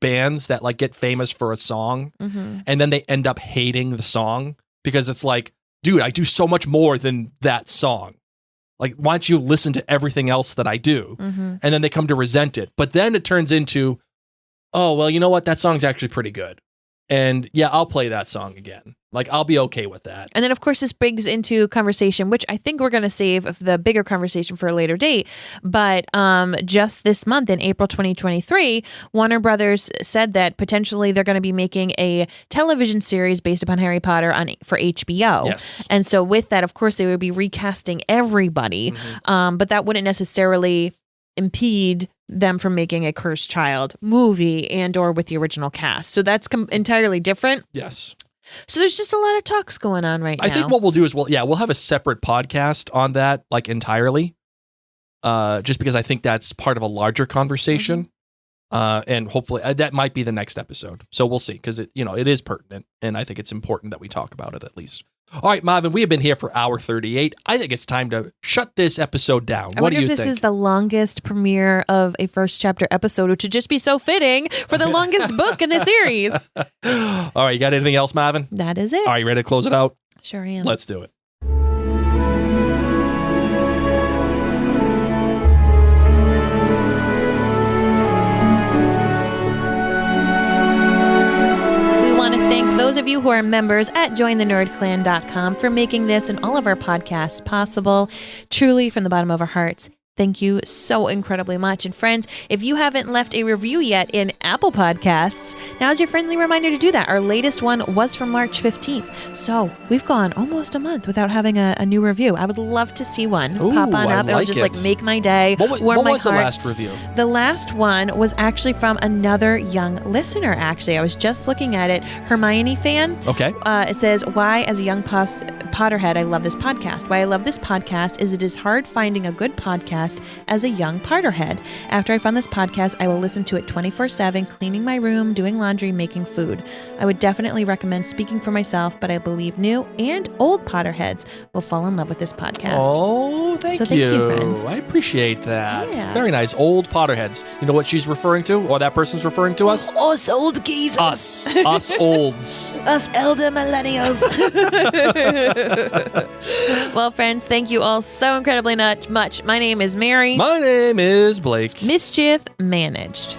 bands that get famous for a song and then they end up hating the song because it's like, dude, I do so much more than that song. Why don't you listen to everything else that I do? And then they come to resent it. But then it turns into, oh, well, you know what? That song's actually pretty good. And yeah, I'll play that song again. I'll be okay with that. And then, of course, this brings into conversation, which I think we're going to save the bigger conversation for a later date. But just this month, in April 2023, Warner Brothers said that potentially they're going to be making a television series based upon Harry Potter for HBO. Yes. And so with that, of course, they would be recasting everybody. But that wouldn't necessarily impede them from making a Cursed Child movie and or with the original cast. So that's entirely different. Yes. So there's just a lot of talks going on right now. I think what we'll do is we'll have a separate podcast on that, entirely. Just because I think that's part of a larger conversation. And hopefully that might be the next episode. So we'll see, because it is pertinent, and I think it's important that we talk about it at least. All right, Marvin, we have been here for hour 38. I think it's time to shut this episdown down. What do you think? I wonder if this is the longest premiere of a first chapter episode, which would just be so fitting for the longest book in the series. All right, you got anything else, Marvin? That is it. All right, you ready to close it out? Sure am. Let's do it. Thank those of you who are members at jointhenerdclan.com for making this and all of our podcasts possible. Truly, from the bottom of our hearts, Thank you so incredibly much. And friends, if you haven't left a review yet in Apple Podcasts, now's your friendly reminder to do that. Our latest one was from March 15th. So we've gone almost a month without having a new review. I would love to see one pop on up. It'll just like make my day. What was the last review? The last one was actually from another young listener, actually. I was just looking at it. Hermione fan. Okay. It says, why as a young Potterhead, I love this podcast. Why I love this podcast is it is hard finding a good podcast as a young Potterhead. After I found this podcast, I will listen to it 24/7, cleaning my room, doing laundry, making food. I would definitely recommend speaking for myself, but I believe new and old Potterheads will fall in love with this podcast. Oh, thank you. Thank you, friends. I appreciate that. Yeah. Very nice. Old Potterheads. You know what she's referring to? Or that person's referring to us? Us old geezers. Us. Us olds. Us elder millennials. Well, friends, thank you all so incredibly much. My name is Mary. My name is Blake. Mischief managed.